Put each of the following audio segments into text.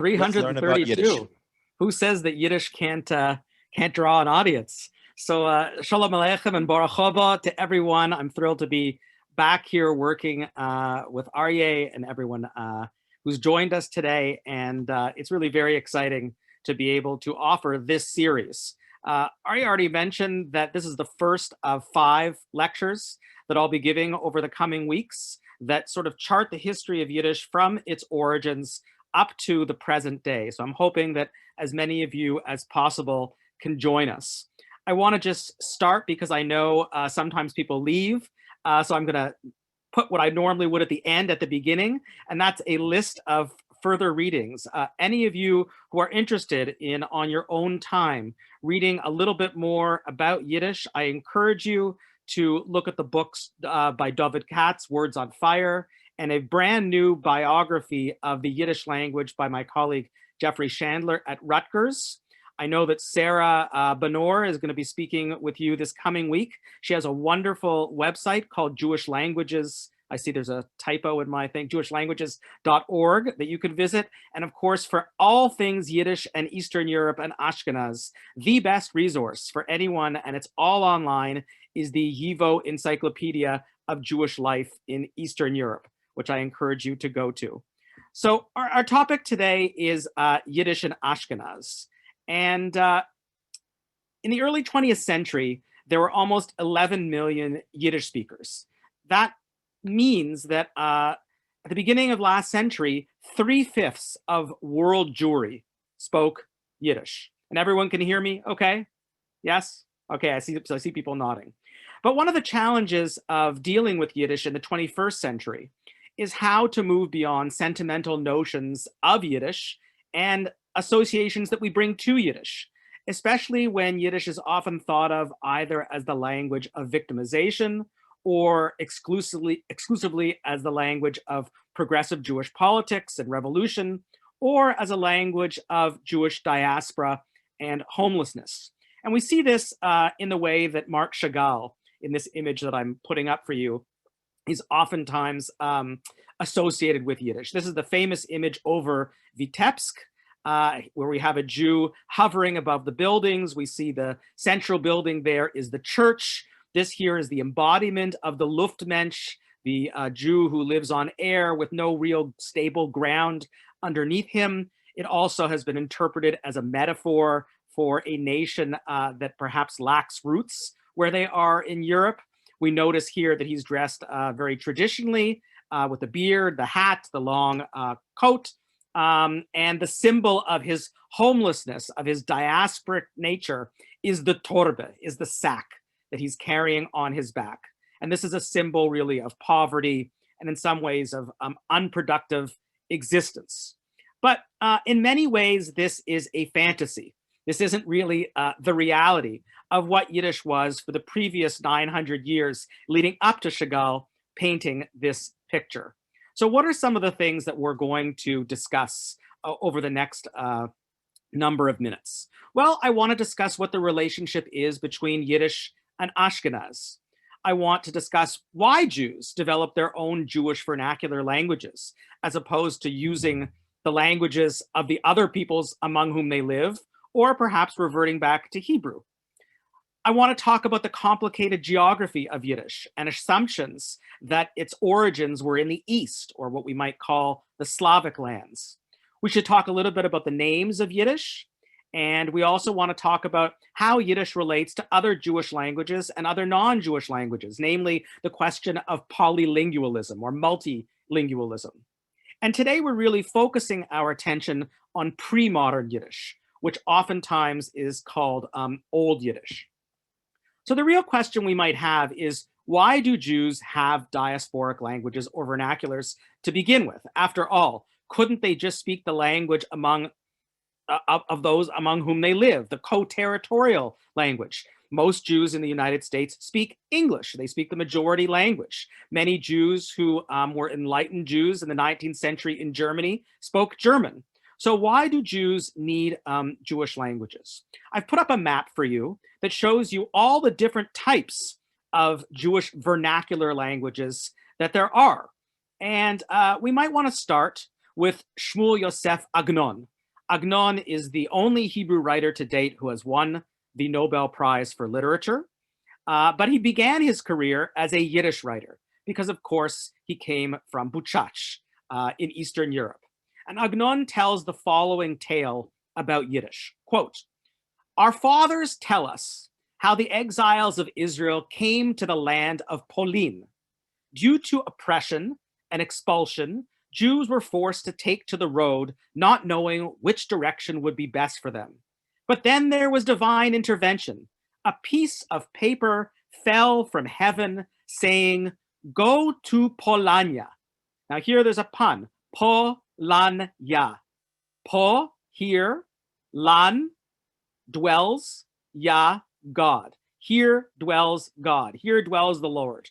Let's learn about Yiddish. 332. Who says that Yiddish can't draw an audience? So shalom aleichem and baruch haba to everyone. I'm thrilled to be back here working with Aryeh and everyone who's joined us today. And it's really very exciting to be able to offer this series. Aryeh already mentioned that this is the first of 5 lectures that I'll be giving over the coming weeks that sort of chart the history of Yiddish from its origins up to the present day. So I'm hoping that as many of you as possible can join us. I want to just start because I know sometimes people leave. So I'm going to put what I normally would at the end at the beginning, and that's a list of further readings. Any of you who are interested in, on your own time, reading a little bit more about Yiddish, I encourage you to look at the books by David Katz, Words on Fire, and a brand new biography of the Yiddish language by my colleague, Jeffrey Chandler at Rutgers. I know that Sarah Benor is going to be speaking with you this coming week. She has a wonderful website called Jewish Languages. I see there's a typo in my thing, jewishlanguages.org that you can visit. And of course, for all things Yiddish and Eastern Europe and Ashkenaz, the best resource for anyone, and it's all online, is the YIVO Encyclopedia of Jewish Life in Eastern Europe, which I encourage you to go to. So our topic today is Yiddish and Ashkenaz. And in the early 20th century, there were almost 11 million Yiddish speakers. That means that at the beginning of last century, 3/5 of world Jewry spoke Yiddish. And everyone can hear me okay? Yes? Okay, I see people nodding. But one of the challenges of dealing with Yiddish in the 21st century is how to move beyond sentimental notions of Yiddish and associations that we bring to Yiddish, especially when Yiddish is often thought of either as the language of victimization or exclusively as the language of progressive Jewish politics and revolution, or as a language of Jewish diaspora and homelessness. And we see this in the way that Marc Chagall, in this image that I'm putting up for you, is oftentimes associated with Yiddish. This is the famous image over Vitebsk, where we have a Jew hovering above the buildings. We see the central building there is the church. This here is the embodiment of the Luftmensch, the Jew who lives on air with no real stable ground underneath him. It also has been interpreted as a metaphor for a nation that perhaps lacks roots where they are in Europe. We notice here that he's dressed very traditionally with the beard, the hat, the long coat, and the symbol of his homelessness, of his diasporic nature, is the torbe, is the sack that he's carrying on his back. And this is a symbol really of poverty and in some ways of unproductive existence. But in many ways, this is a fantasy. This isn't really the reality of what Yiddish was for the previous 900 years leading up to Chagall painting this picture. So what are some of the things that we're going to discuss over the next number of minutes? Well, I want to discuss what the relationship is between Yiddish and Ashkenaz. I want to discuss why Jews develop their own Jewish vernacular languages, as opposed to using the languages of the other peoples among whom they live, or perhaps reverting back to Hebrew. I want to talk about the complicated geography of Yiddish and assumptions that its origins were in the East, or what we might call the Slavic lands. We should talk a little bit about the names of Yiddish, and we also want to talk about how Yiddish relates to other Jewish languages and other non-Jewish languages, namely the question of polylingualism or multilingualism. And today we're really focusing our attention on pre-modern Yiddish, which oftentimes is called Old Yiddish. So the real question we might have is, why do Jews have diasporic languages or vernaculars to begin with? After all, couldn't they just speak the language of those among whom they live, the co-territorial language? Most Jews in the United States speak English. They speak the majority language. Many Jews who were enlightened Jews in the 19th century in Germany spoke German. So why do Jews need Jewish languages? I've put up a map for you that shows you all the different types of Jewish vernacular languages that there are. And we might want to start with Shmuel Yosef Agnon. Agnon is the only Hebrew writer to date who has won the Nobel Prize for Literature. But he began his career as a Yiddish writer because, of course, he came from Buchach in Eastern Europe. And Agnon tells the following tale about Yiddish. Quote, "Our fathers tell us how the exiles of Israel came to the land of Polin. Due to oppression and expulsion, Jews were forced to take to the road, not knowing which direction would be best for them. But then there was divine intervention. A piece of paper fell from heaven saying, 'Go to Polania.'" Now here there's a pun, Polanya. Po, here, lan, dwells, ya, God. Here dwells God. Here dwells the Lord.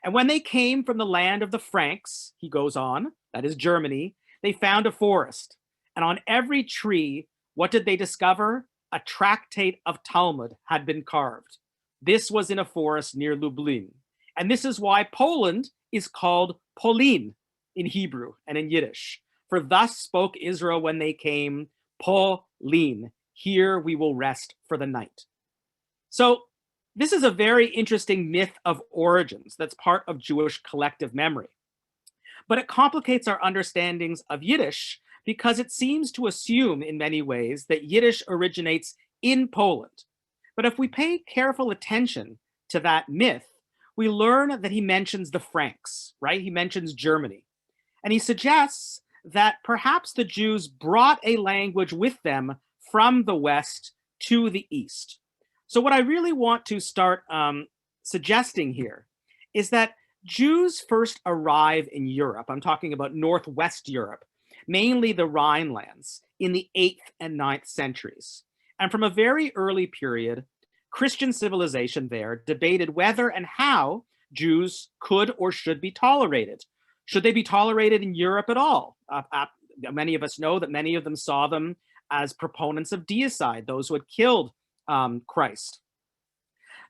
"And when they came from the land of the Franks," he goes on, that is Germany, "they found a forest. And on every tree, what did they discover? A tractate of Talmud had been carved. This was in a forest near Lublin. And this is why Poland is called Polin in Hebrew and in Yiddish. For thus spoke Israel when they came, Polin, here we will rest for the night." So this is a very interesting myth of origins that's part of Jewish collective memory. But it complicates our understandings of Yiddish because it seems to assume in many ways that Yiddish originates in Poland. But if we pay careful attention to that myth, we learn that he mentions the Franks, right? He mentions Germany. And he suggests that perhaps the Jews brought a language with them from the West to the East. So what I really want to start suggesting here is that Jews first arrive in Europe. I'm talking about Northwest Europe, mainly the Rhinelands, in the 8th and 9th centuries. And from a very early period, Christian civilization there debated whether and how Jews could or should be tolerated. Should they be tolerated in Europe at all? Many of us know that many of them saw them as proponents of deicide, those who had killed Christ.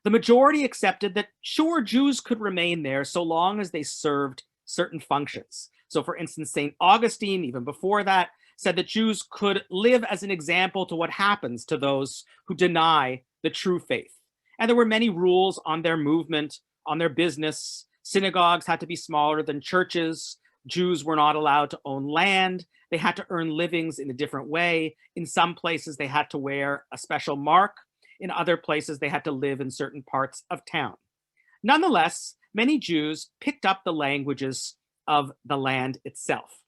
The majority accepted that, sure, Jews could remain there so long as they served certain functions. So for instance, St. Augustine, even before that, said that Jews could live as an example to what happens to those who deny the true faith. And there were many rules on their movement, on their business. Synagogues had to be smaller than churches. Jews were not allowed to own land. They had to earn livings in a different way. In some places, they had to wear a special mark. In other places, they had to live in certain parts of town. Nonetheless, many Jews picked up the languages of the land itself.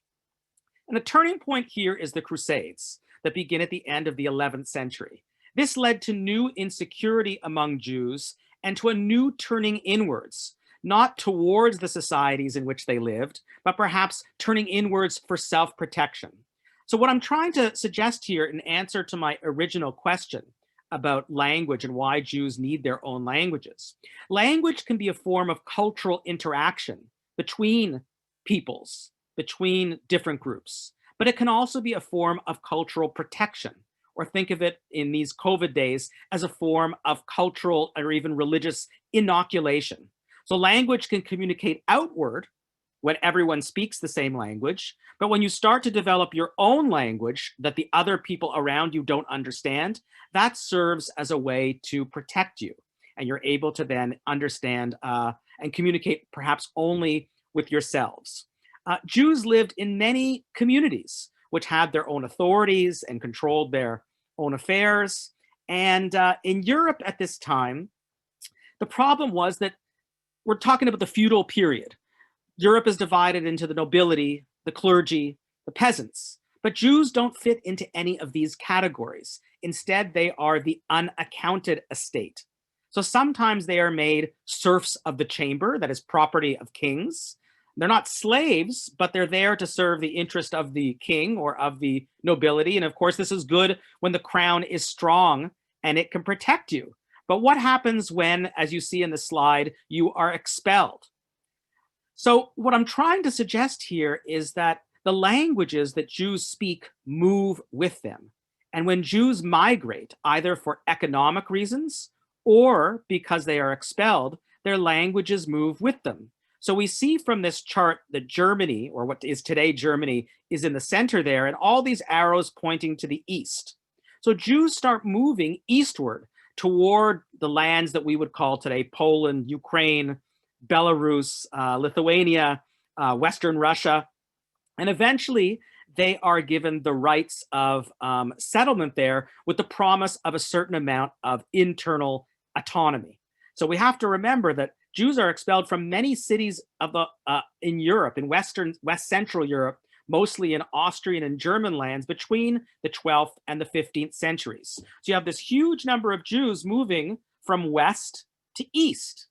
And the turning point here is the Crusades that begin at the end of the 11th century. This led to new insecurity among Jews and to a new turning inwards, not towards the societies in which they lived, but perhaps turning inwards for self-protection. So what I'm trying to suggest here in answer to my original question about language and why Jews need their own languages, language can be a form of cultural interaction between peoples, between different groups, but it can also be a form of cultural protection, or think of it in these COVID days as a form of cultural or even religious inoculation. So language can communicate outward when everyone speaks the same language, but when you start to develop your own language that the other people around you don't understand, that serves as a way to protect you. And you're able to then understand and communicate perhaps only with yourselves. Jews lived in many communities which had their own authorities and controlled their own affairs. And in Europe at this time, the problem was that we're talking about the feudal period. Europe is divided into the nobility, the clergy, the peasants. But Jews don't fit into any of these categories. Instead, they are the unaccounted estate. So sometimes they are made serfs of the chamber, that is property of kings. They're not slaves, but they're there to serve the interest of the king or of the nobility. And of course, this is good when the crown is strong and it can protect you. But what happens when, as you see in the slide, you are expelled? So what I'm trying to suggest here is that the languages that Jews speak move with them. And when Jews migrate, either for economic reasons or because they are expelled, their languages move with them. So we see from this chart that Germany, or what is today Germany, is in the center there, and all these arrows pointing to the east. So Jews start moving eastward toward the lands that we would call today Poland, Ukraine, Belarus, Lithuania, Western Russia. And eventually they are given the rights of settlement there with the promise of a certain amount of internal autonomy. So we have to remember that Jews are expelled from many cities of in Europe, in West Central Europe, mostly in Austrian and German lands between the 12th and the 15th centuries. So you have this huge number of Jews moving from west to east.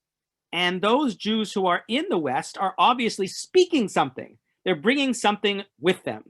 And those Jews who are in the West are obviously speaking something. They're bringing something with them.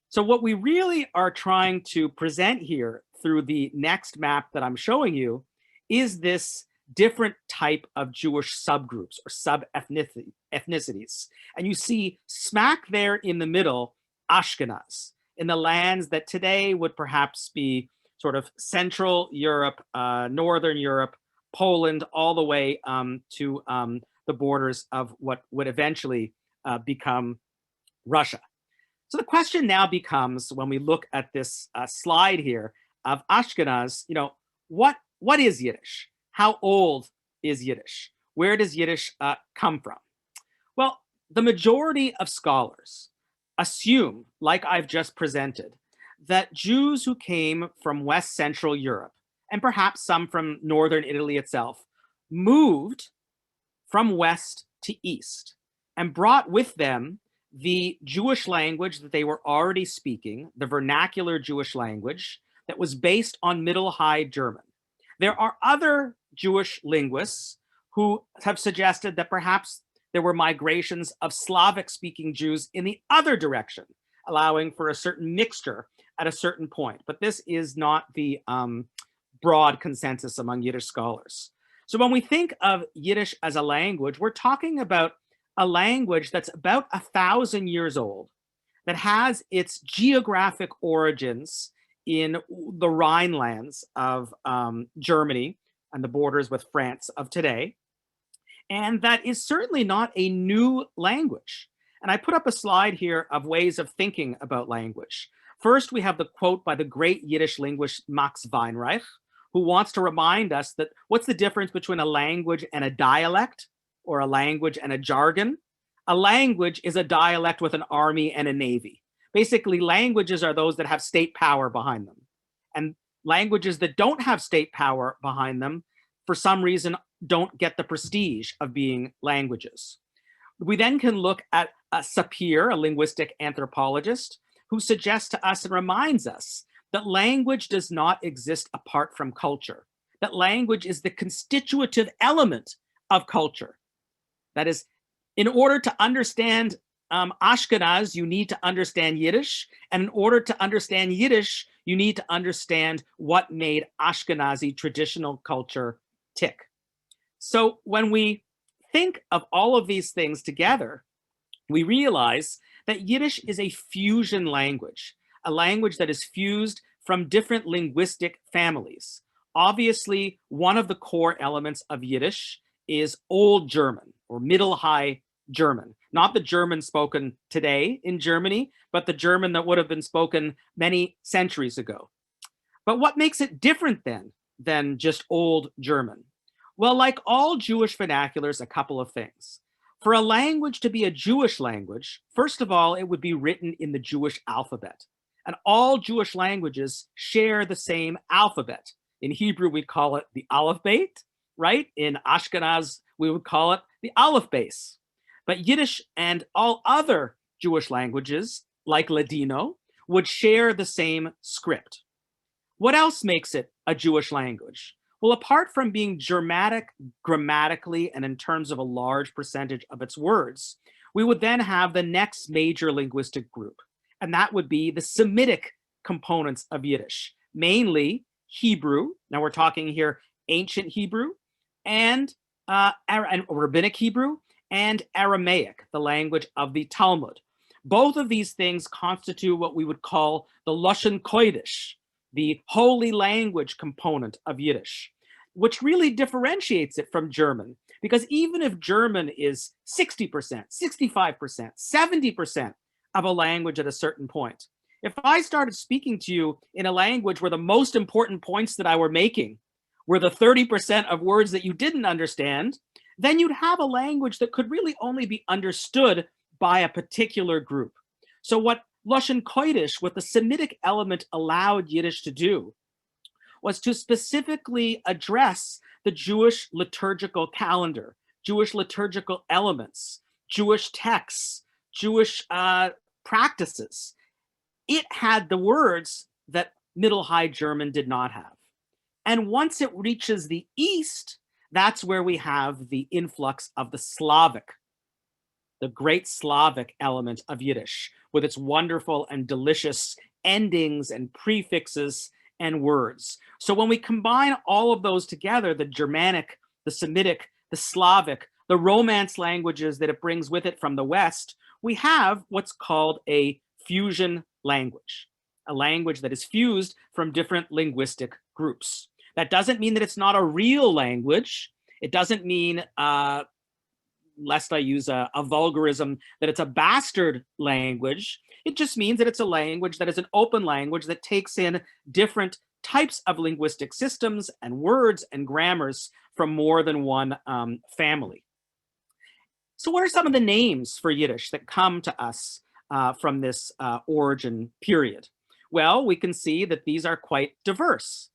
So what we really are trying to present here through the next map that I'm showing you is this different type of Jewish subgroups or sub-ethnicities. And you see smack there in the middle, Ashkenaz, in the lands that today would perhaps be sort of Central Europe, Northern Europe, Poland, all the way to the borders of what would eventually become Russia. So the question now becomes, when we look at this slide here of Ashkenaz, what is Yiddish? How old is Yiddish? Where does Yiddish come from? Well, the majority of scholars assume, like I've just presented, that Jews who came from West Central Europe, and perhaps some from Northern Italy itself, moved from west to east and brought with them the Jewish language that they were already speaking, the vernacular Jewish language that was based on Middle High German. There are other Jewish linguists who have suggested that perhaps there were migrations of Slavic-speaking Jews in the other direction, allowing for a certain mixture at a certain point. But this is not the broad consensus among Yiddish scholars. So when we think of Yiddish as a language, we're talking about a language that's about 1,000 years old, that has its geographic origins in the Rhinelands of Germany and the borders with France of today. And that is certainly not a new language. And I put up a slide here of ways of thinking about language. First, we have the quote by the great Yiddish linguist Max Weinreich, who wants to remind us that what's the difference between a language and a dialect, or a language and a jargon? A language is a dialect with an army and a navy. Basically, languages are those that have state power behind them. And languages that don't have state power behind them, for some reason, don't get the prestige of being languages. We then can look at Sapir, a linguistic anthropologist, who suggests to us and reminds us that language does not exist apart from culture, that language is the constitutive element of culture. That is, in order to understand Ashkenaz, you need to understand Yiddish. And in order to understand Yiddish, you need to understand what made Ashkenazi traditional culture tick. So when we think of all of these things together, we realize that Yiddish is a fusion language, a language that is fused from different linguistic families. Obviously, one of the core elements of Yiddish is Old German or Middle High German, not the German spoken today in Germany, but the German that would have been spoken many centuries ago. But what makes it different then than just Old German? Well, like all Jewish vernaculars, a couple of things. For a language to be a Jewish language, first of all, it would be written in the Jewish alphabet. And all Jewish languages share the same alphabet. In Hebrew, we'd call it the Aleph Beit, right? In Ashkenaz, we would call it the Aleph Beis. But Yiddish and all other Jewish languages, like Ladino, would share the same script. What else makes it a Jewish language? Well, apart from being Germanic grammatically and in terms of a large percentage of its words, we would then have the next major linguistic group, and that would be the Semitic components of Yiddish, mainly Hebrew. Now we're talking here ancient Hebrew and rabbinic Hebrew and Aramaic, the language of the Talmud. Both of these things constitute what we would call the Lashon Kodesh, the holy language component of Yiddish, which really differentiates it from German, Because even if German is 60%, 65%, 70% of a language at a certain point, if I started speaking to you in a language where the most important points that I were making were the 30% of words that you didn't understand, then you'd have a language that could really only be understood by a particular group. So what Lashon Kodesh, what the Semitic element allowed Yiddish to do, was to specifically address the Jewish liturgical calendar, Jewish liturgical elements, Jewish texts, Jewish practices. It had the words that Middle High German did not have. And once it reaches the East, that's where we have the influx of the Slavic, the great Slavic element of Yiddish, with its wonderful and delicious endings and prefixes and words. So when we combine all of those together, the Germanic, the Semitic, the Slavic, the Romance languages that it brings with it from the West, we have what's called a fusion language, a language that is fused from different linguistic groups. That doesn't mean that it's not a real language. It doesn't mean, lest I use a vulgarism, that it's a bastard language. It just means that it's a language that is an open language that takes in different types of linguistic systems and words and grammars from more than one family. So what are some of the names for Yiddish that come to us from this origin period? Well, we can see that these are quite diverse,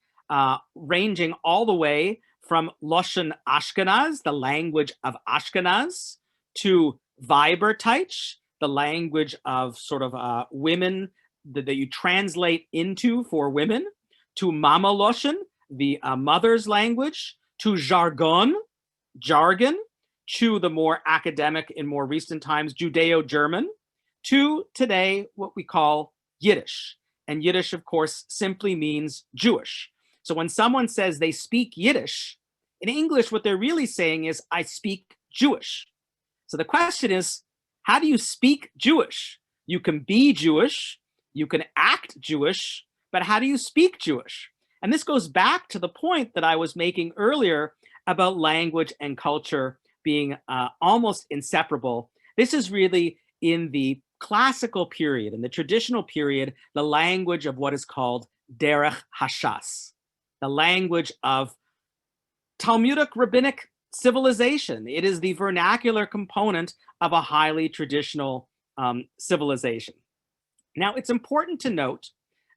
ranging all the way from Loshen Ashkenaz, the language of Ashkenaz, to Weiberteich, the language of sort of women that you translate into for women, to Mame-loshn, the mother's language, to jargon, jargon, to the more academic in more recent times, Judeo-German, to today what we call Yiddish. And Yiddish, of course, simply means Jewish. So when someone says they speak Yiddish, in English, what they're really saying is, I speak Jewish. So the question is, how do you speak Jewish? You can be Jewish, you can act Jewish, but how do you speak Jewish? And this goes back to the point that I was making earlier about language and culture being almost inseparable. This is really in the classical period, in the traditional period, the language of what is called derech hashas, the language of Talmudic rabbinic civilization. It is the vernacular component of a highly traditional civilization. Now, it's important to note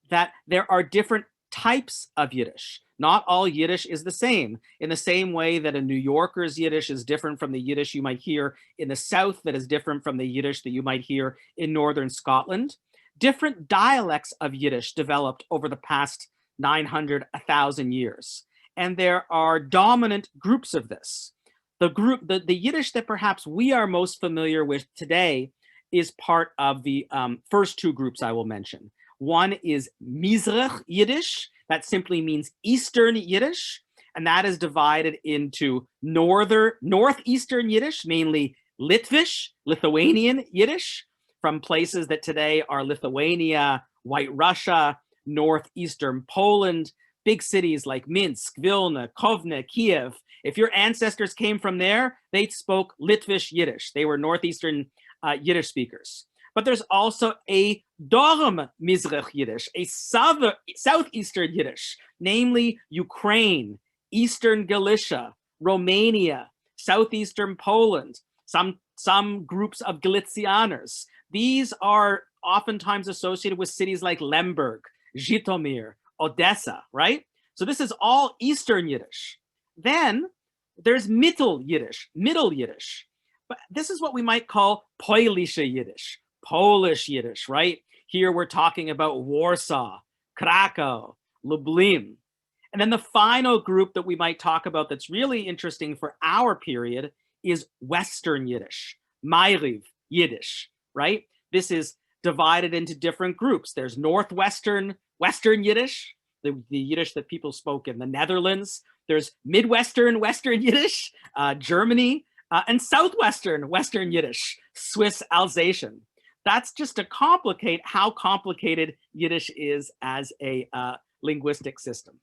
that there are different types of Yiddish. Not all Yiddish is the same, in the same way that a New Yorker's Yiddish is different from the Yiddish you might hear in the South, that is different from the Yiddish that you might hear in Northern Scotland. Different dialects of Yiddish developed over the past 900, 1,000 years. And there are dominant groups of this. The Yiddish that perhaps we are most familiar with today is part of the first two groups I will mention. One is Mizrach Yiddish, that simply means Eastern Yiddish, and that is divided into Northeastern Yiddish, mainly Litvish, Lithuanian Yiddish, from places that today are Lithuania, White Russia, Northeastern Poland, big cities like Minsk, Vilna, Kovna, Kiev. If your ancestors came from there, they spoke Litvish Yiddish. They were Northeastern Yiddish speakers. But there's also a Dorm Mizrach Yiddish, a Southeastern Yiddish, namely Ukraine, Eastern Galicia, Romania, Southeastern Poland, some groups of Galicianers. These are oftentimes associated with cities like Lemberg, Zhytomyr, Odessa, right? So this is all Eastern Yiddish. Then there's Mittel Yiddish, Middle Yiddish. But this is what we might call Polish Yiddish, Polish Yiddish, right? Here we're talking about Warsaw, Krakow, Lublin. And then the final group that we might talk about that's really interesting for our period is Western Yiddish, Ma'ariv Yiddish, right? This is divided into different groups. There's Northwestern, Western Yiddish, the Yiddish that people spoke in the Netherlands. There's Midwestern, Western Yiddish, Germany, and Southwestern, Western Yiddish, Swiss Alsatian. That's just to complicate how complicated Yiddish is as a linguistic system.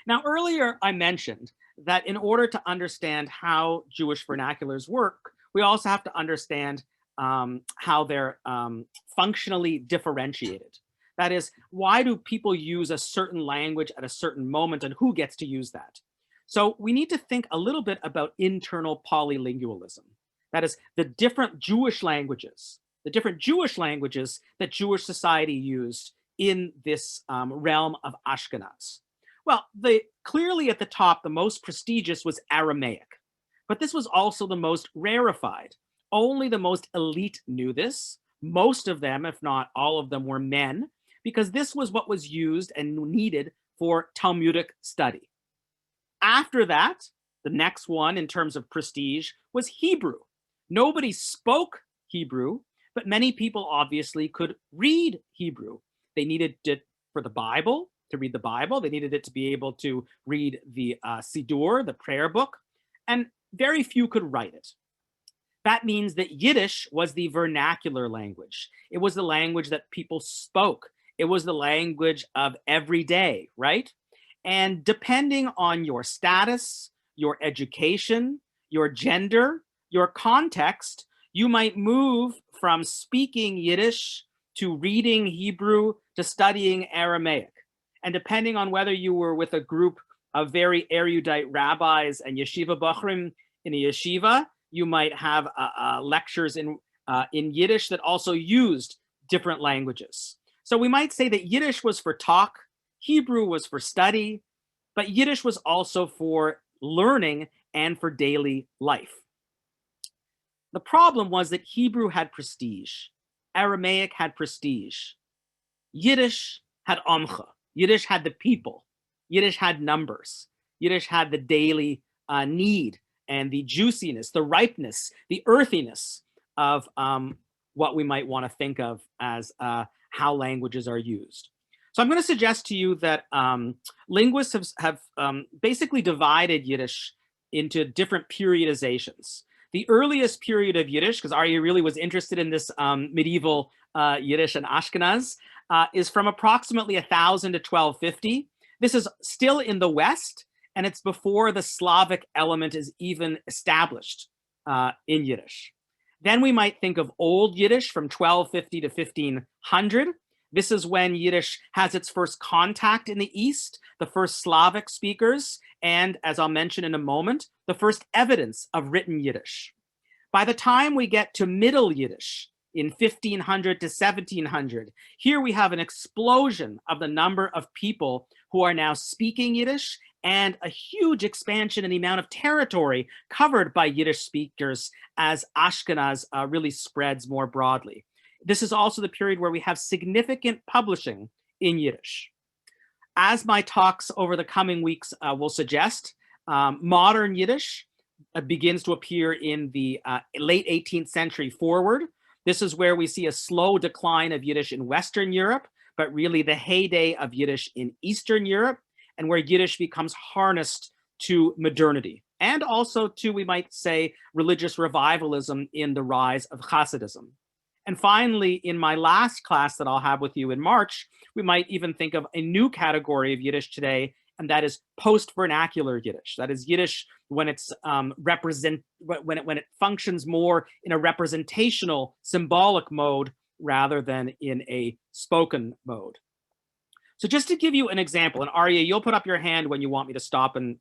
Now, earlier I mentioned that in order to understand how Jewish vernaculars work, we also have to understand how they're functionally differentiated. That is, why do people use a certain language at a certain moment and who gets to use that? So we need to think a little bit about internal polylingualism. That is, the different Jewish languages that Jewish society used in this realm of Ashkenaz. Well, clearly at the top, the most prestigious was Aramaic, but this was also the most rarefied. Only the most elite knew this. Most of them, if not all of them, were men, because this was what was used and needed for Talmudic study. After that, the next one in terms of prestige was Hebrew. Nobody spoke Hebrew, but many people obviously could read Hebrew. They needed it for the Bible, to read the Bible. They needed it to be able to read the Siddur, the prayer book, and very few could write it. That means that Yiddish was the vernacular language. It was the language that people spoke. It was the language of every day, right? And depending on your status, your education, your gender, your context, you might move from speaking Yiddish to reading Hebrew to studying Aramaic. And depending on whether you were with a group of very erudite rabbis and yeshiva bachrim in a yeshiva, you might have lectures in Yiddish that also used different languages. So we might say that Yiddish was for talk, Hebrew was for study, but Yiddish was also for learning and for daily life. The problem was that Hebrew had prestige, Aramaic had prestige, Yiddish had amcha, Yiddish had the people, Yiddish had numbers, Yiddish had the daily need and the juiciness, the ripeness, the earthiness of what we might want to think of as how languages are used. So I'm going to suggest to you that linguists have basically divided Yiddish into different periodizations. The earliest period of Yiddish, because Aryeh really was interested in this medieval Yiddish and Ashkenaz, is from approximately 1000 to 1250. This is still in the West, and it's before the Slavic element is even established in Yiddish. Then we might think of Old Yiddish from 1250 to 1500. This is when Yiddish has its first contact in the East, the first Slavic speakers, and as I'll mention in a moment, the first evidence of written Yiddish. By the time we get to Middle Yiddish in 1500 to 1700, here we have an explosion of the number of people who are now speaking Yiddish and a huge expansion in the amount of territory covered by Yiddish speakers as Ashkenaz really spreads more broadly. This is also the period where we have significant publishing in Yiddish. As my talks over the coming weeks will suggest, modern Yiddish begins to appear in the late 18th century forward. This is where we see a slow decline of Yiddish in Western Europe, but really the heyday of Yiddish in Eastern Europe, and where Yiddish becomes harnessed to modernity, and also to, we might say, religious revivalism in the rise of Hasidism. And finally, in my last class that I'll have with you in March, we might even think of a new category of Yiddish today, and that is post-vernacular Yiddish. That is Yiddish when it's when it functions more in a representational, symbolic mode rather than in a spoken mode. So just to give you an example, and Aryeh, you'll put up your hand when you want me to stop and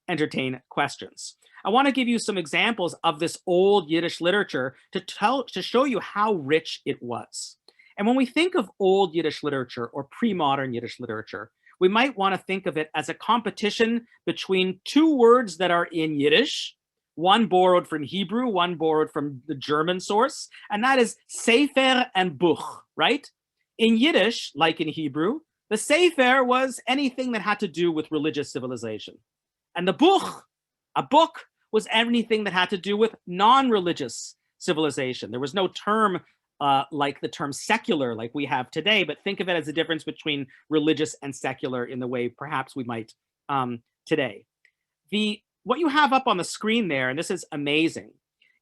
entertain questions. I want to give you some examples of this old Yiddish literature to show you how rich it was. And when we think of old Yiddish literature or pre-modern Yiddish literature, we might want to think of it as a competition between two words that are in Yiddish, one borrowed from Hebrew, one borrowed from the German source, and that is Sefer and Buch, right? In Yiddish, like in Hebrew, the Sefer was anything that had to do with religious civilization. And the Buch, a book, was anything that had to do with non-religious civilization. There was no term like the term secular like we have today, but think of it as a difference between religious and secular in the way perhaps we might today. What you have up on the screen there, and this is amazing,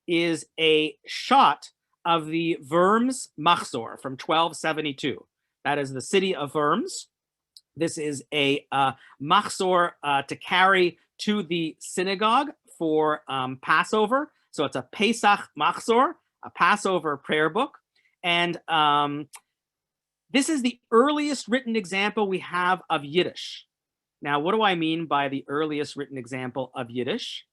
is a shot of the Worms Machzor from 1272. That is the city of Worms. This is a Machzor to carry to the synagogue for Passover. So it's a Pesach Machzor, a Passover prayer book. And this is the earliest written example we have of Yiddish. Now, what do I mean by the earliest written example of Yiddish?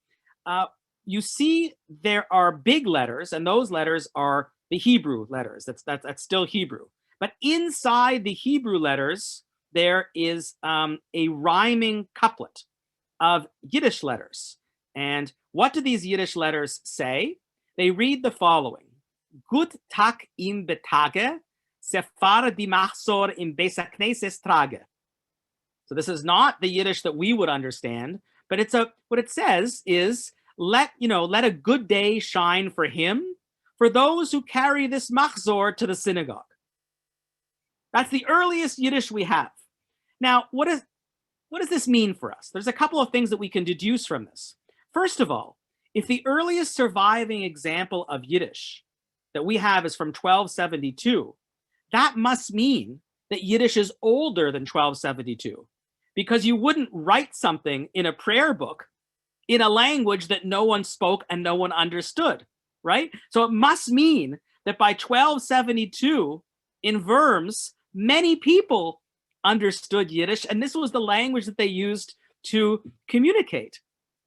You see there are big letters, and those letters are the Hebrew letters. That's still Hebrew. But inside the Hebrew letters, there is a rhyming couplet of Yiddish letters. And what do these Yiddish letters say? They read the following: Gut Tag im Betage, Sefar di Machzor im Besakneses Trage. So this is not the Yiddish that we would understand, but what it says is, let a good day shine for him, for those who carry this machzor to the synagogue. That's the earliest Yiddish we have. Now, what does this mean for us? There's a couple of things that we can deduce from this. First of all, if the earliest surviving example of Yiddish that we have is from 1272, that must mean that Yiddish is older than 1272, because you wouldn't write something in a prayer book in a language that no one spoke and no one understood, right? So it must mean that by 1272 in Worms, many people understood Yiddish, and this was the language that they used to communicate.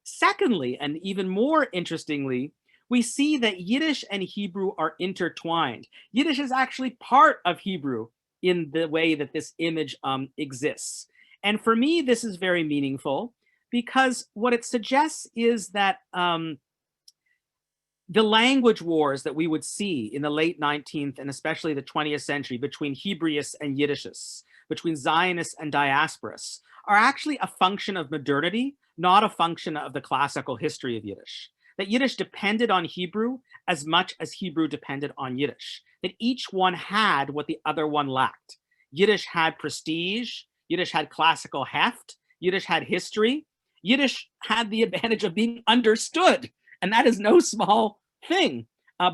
Secondly, and even more interestingly, we see that Yiddish and Hebrew are intertwined. Yiddish is actually part of Hebrew in the way that this image exists. And for me, this is very meaningful, because what it suggests is that the language wars that we would see in the late 19th and especially the 20th century between Hebraists and Yiddishists, between Zionists and diasporists, are actually a function of modernity, not a function of the classical history of Yiddish. That Yiddish depended on Hebrew as much as Hebrew depended on Yiddish. That each one had what the other one lacked. Yiddish had prestige, Yiddish had classical heft, Yiddish had history, Yiddish had the advantage of being understood, and that is no small thing,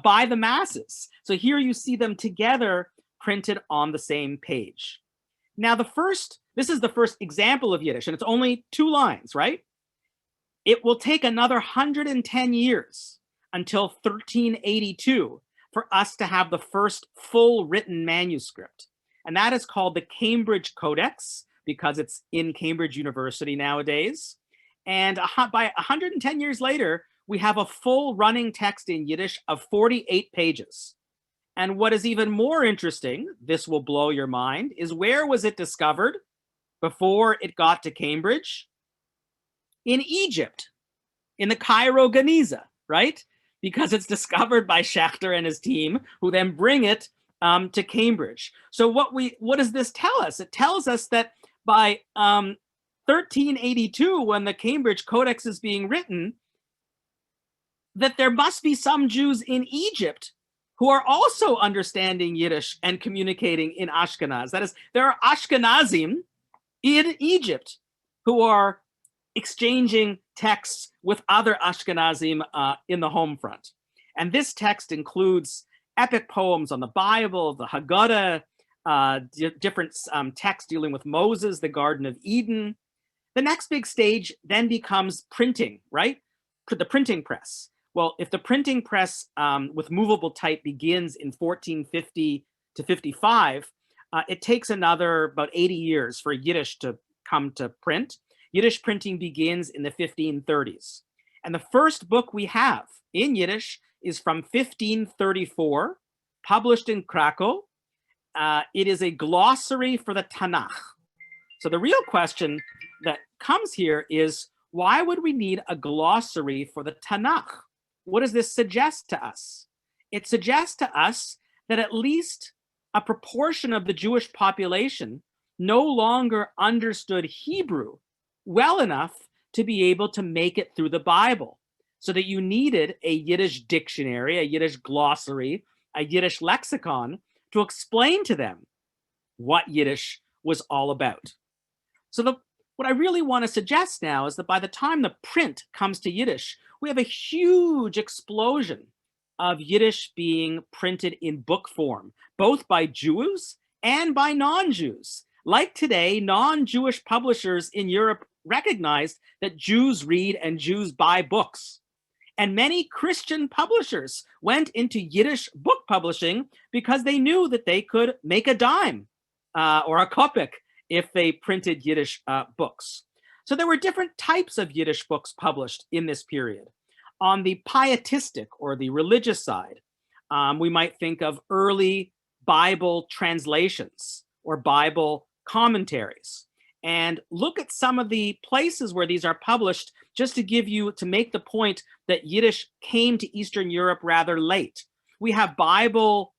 by the masses. So here you see them together printed on the same page. Now this is the first example of Yiddish, and it's only 2 lines, right? It will take another 110 years until 1382 for us to have the first full written manuscript. And that is called the Cambridge Codex, because it's in Cambridge University nowadays. And by 110 years later, we have a full running text in Yiddish of 48 pages. And what is even more interesting, this will blow your mind, is where was it discovered before it got to Cambridge? In Egypt, in the Cairo Geniza, right? Because it's discovered by Schechter and his team, who then bring it to Cambridge. So what does this tell us? It tells us that by 1382, when the Cambridge Codex is being written, that there must be some Jews in Egypt who are also understanding Yiddish and communicating in Ashkenaz. That is, there are Ashkenazim in Egypt who are exchanging texts with other Ashkenazim in the home front. And this text includes epic poems on the Bible, the Haggadah, different texts dealing with Moses, the Garden of Eden. The next big stage then becomes printing, right? The printing press. Well, if the printing press with movable type begins in 1450 to 55, it takes another about 80 years for Yiddish to come to print. Yiddish printing begins in the 1530s. And the first book we have in Yiddish is from 1534, published in Krakow. It is a glossary for the Tanakh. So the real question that comes here is, why would we need a glossary for the Tanakh? What does this suggest to us? It suggests to us that at least a proportion of the Jewish population no longer understood Hebrew well enough to be able to make it through the Bible, so that you needed a Yiddish dictionary, a Yiddish glossary, a Yiddish lexicon to explain to them what Yiddish was all about. So what I really want to suggest now is that by the time the print comes to Yiddish, we have a huge explosion of Yiddish being printed in book form, both by Jews and by non-Jews. Like today, non-Jewish publishers in Europe recognized that Jews read and Jews buy books. And many Christian publishers went into Yiddish book publishing because they knew that they could make a dime or a kopek if they printed Yiddish books. So there were different types of Yiddish books published in this period. On the pietistic or the religious side, we might think of early Bible translations or Bible commentaries. And look at some of the places where these are published, just to make the point that Yiddish came to Eastern Europe rather late. We have Bible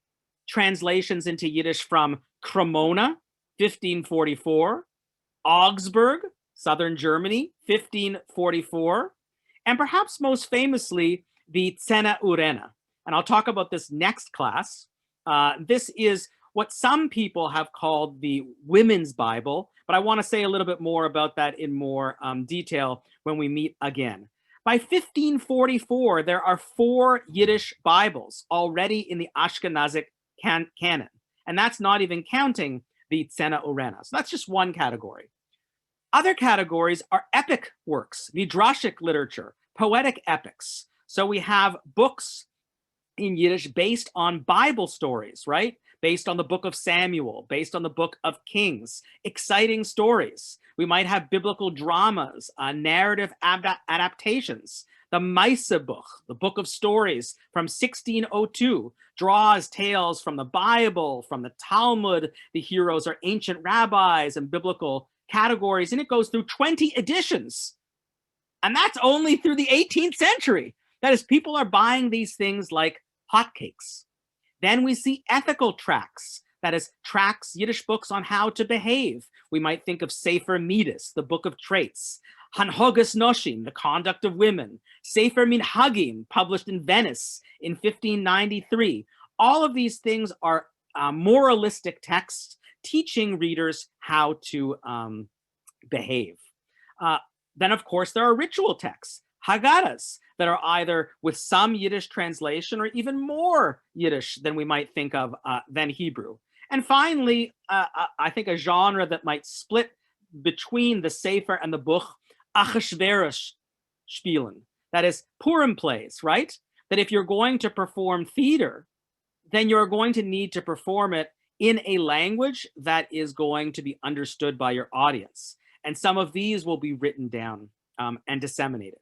translations into Yiddish from Cremona, 1544, Augsburg, southern Germany, 1544, and perhaps most famously, the Tzena Urena. And I'll talk about this next class. This is what some people have called the Women's Bible, but I want to say a little bit more about that in more detail when we meet again. By 1544, there are 4 Yiddish Bibles already in the Ashkenazic canon, and that's not even counting the Tzena Urena. So that's just one category. Other categories are epic works, midrashic literature, poetic epics. So we have books in Yiddish based on Bible stories, right? Based on the book of Samuel, based on the book of Kings, exciting stories. We might have biblical dramas, narrative adaptations. The Meisebuch, the book of stories from 1602, draws tales from the Bible, from the Talmud. The heroes are ancient rabbis and biblical categories, and it goes through 20 editions. And that's only through the 18th century. That is, people are buying these things like hotcakes. Then we see ethical tracts, that is, tracts, Yiddish books on how to behave. We might think of Sefer Midas, the book of traits, Hanhogas Noshim, the conduct of women, Sefer Minhagim, published in Venice in 1593. All of these things are moralistic texts teaching readers how to behave. Then, of course, there are ritual texts, Haggadahs, that are either with some Yiddish translation or even more Yiddish than we might think of than Hebrew. And finally, I think a genre that might split between the Sefer and the Buch, Achashverosh spielen, that is Purim plays, right? That if you're going to perform theater, then you're going to need to perform it in a language that is going to be understood by your audience. And some of these will be written down and disseminated.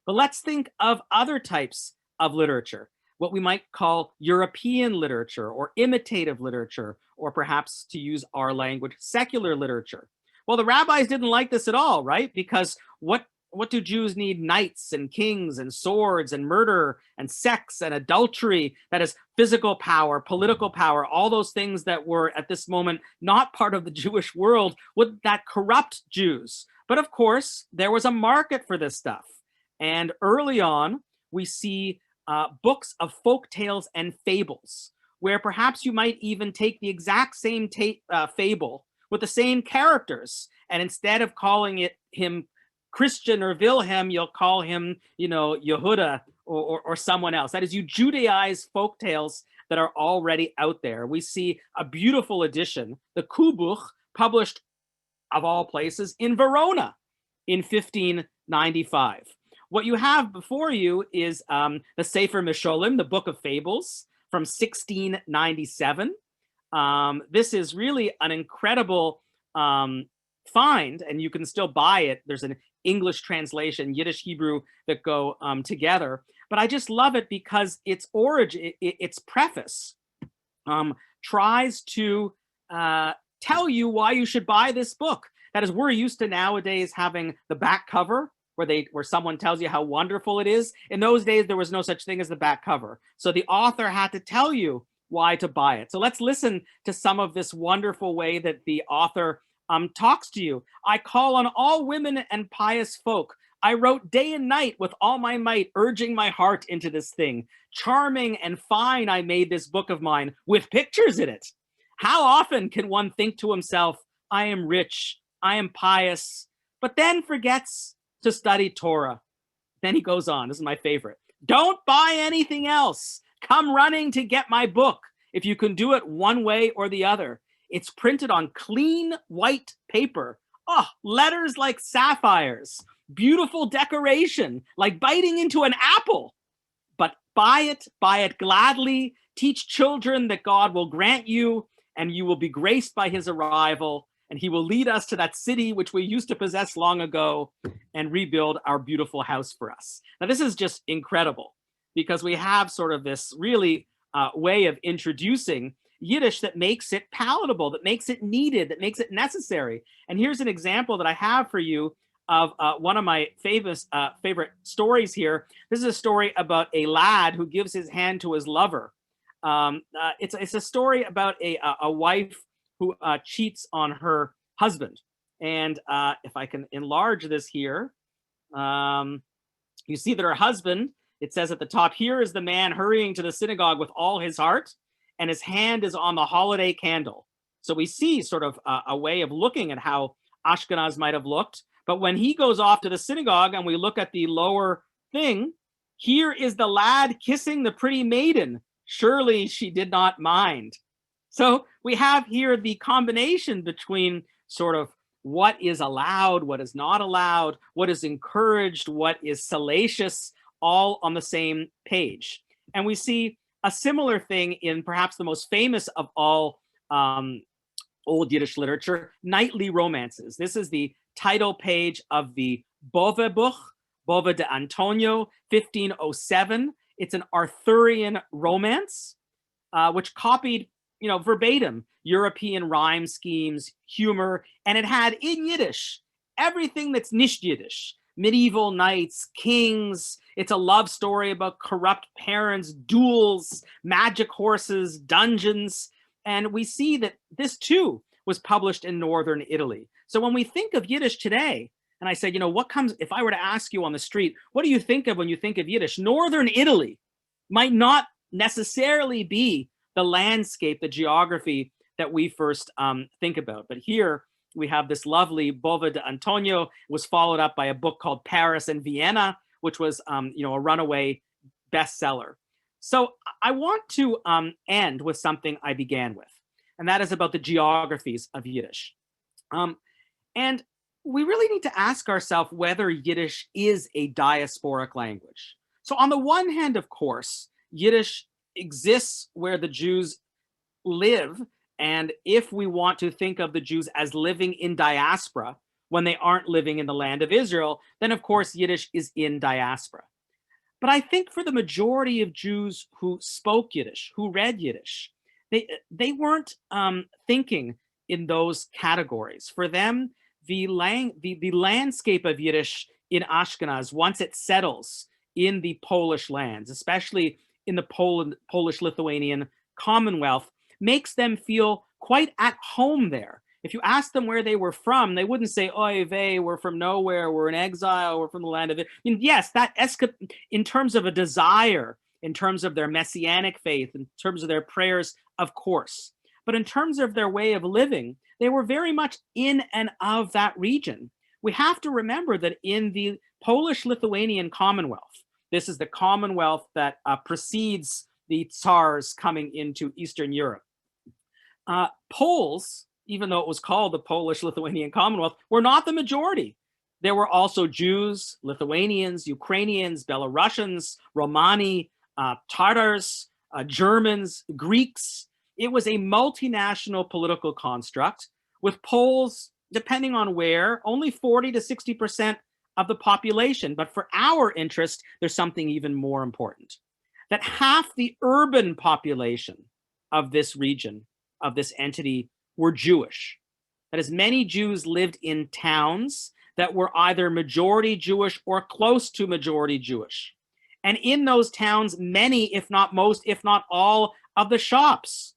But let's think of other types of literature, what we might call European literature or imitative literature, or perhaps, to use our language, secular literature. Well, the rabbis didn't like this at all, right? Because what do Jews need? Knights and kings and swords and murder and sex and adultery, that is physical power, political power, all those things that were at this moment not part of the Jewish world, would that corrupt Jews? But of course, there was a market for this stuff. And early on, we see books of folk tales and fables, where perhaps you might even take the exact same fable with the same characters, and instead of calling him Christian or Wilhelm, you'll call him, Yehuda or someone else. That is, you Judaize folk tales that are already out there. We see a beautiful edition, the Kubuch, published, of all places, in Verona in 1595. What you have before you is the Sefer Misholim, the Book of Fables, from 1697. This is really an incredible find, and you can still buy it. There's an English translation, Yiddish, Hebrew, that go together. But I just love it because its origin, its preface, tries to tell you why you should buy this book. That is, we're used to nowadays having the back cover, where someone tells you how wonderful it is. In those days, there was no such thing as the back cover. So the author had to tell you why to buy it. So let's listen to some of this wonderful way that the author talks to you. I call on all women and pious folk. I wrote day and night with all my might, urging my heart into this thing. Charming and fine I made this book of mine with pictures in it. How often can one think to himself, I am rich, I am pious, but then forgets to study Torah. Then he goes on, this is my favorite. Don't buy anything else. Come running to get my book, if you can do it one way or the other. It's printed on clean white paper. Oh, letters like sapphires, beautiful decoration, like biting into an apple. But buy it gladly. Teach children that God will grant you, and you will be graced by his arrival, and he will lead us to that city which we used to possess long ago and rebuild our beautiful house for us. Now, this is just incredible because we have sort of this really way of introducing Yiddish that makes it palatable, that makes it needed, that makes it necessary. And here's an example that I have for you of one of my favorite stories here. This is a story about a lad who gives his hand to his lover. It's a story about a wife who cheats on her husband. And if I can enlarge this here, you see that her husband, it says at the top, here is the man hurrying to the synagogue with all his heart, and his hand is on the holiday candle. So we see sort of a way of looking at how Ashkenaz might have looked. But when he goes off to the synagogue and we look at the lower thing, here is the lad kissing the pretty maiden. Surely she did not mind. So we have here the combination between sort of what is allowed, what is not allowed, what is encouraged, what is salacious, all on the same page. And we see a similar thing in perhaps the most famous of all Old Yiddish literature, knightly romances. This is the title page of the Bove-Buch, Bove de Antonio, 1507. It's an Arthurian romance, which copied, verbatim European rhyme schemes, humor, and it had in Yiddish everything that's nicht Yiddish. Medieval knights, kings. It's a love story about corrupt parents, duels, magic horses, dungeons. And we see that this too was published in northern Italy. So when we think of Yiddish today, and I said, what comes, if I were to ask you on the street, what do you think of when you think of Yiddish? Northern Italy might not necessarily be the landscape, the geography that we first think about. But here we have this lovely Bove de Antonio. It was followed up by a book called Paris and Vienna, which was, a runaway bestseller. So I want to end with something I began with, and that is about the geographies of Yiddish. And we really need to ask ourselves whether Yiddish is a diasporic language. So on the one hand, of course, Yiddish exists where the Jews live. And if we want to think of the Jews as living in diaspora when they aren't living in the land of Israel, then of course Yiddish is in diaspora. But I think for the majority of Jews who spoke Yiddish, who read Yiddish, they weren't thinking in those categories. For them, the landscape of Yiddish in Ashkenaz, once it settles in the Polish lands, especially in the Polish-Lithuanian Commonwealth, makes them feel quite at home there. If you ask them where they were from, they wouldn't say, oy vey, we're from nowhere, we're in exile, we're from the land of it. And yes, that in terms of a desire, in terms of their messianic faith, in terms of their prayers, of course. But in terms of their way of living, they were very much in and of that region. We have to remember that in the Polish-Lithuanian Commonwealth, this is the Commonwealth that precedes the Tsars coming into Eastern Europe. Poles, even though it was called the Polish-Lithuanian Commonwealth, were not the majority. There were also Jews, Lithuanians, Ukrainians, Belarusians, Romani, Tatars, Germans, Greeks. It was a multinational political construct with Poles, depending on where, only 40 to 60% of the population. But for our interest, there's something even more important. That half the urban population of this region, of this entity, were Jewish. That is, many Jews lived in towns that were either majority Jewish or close to majority Jewish. And in those towns, many, if not most, if not all, of the shops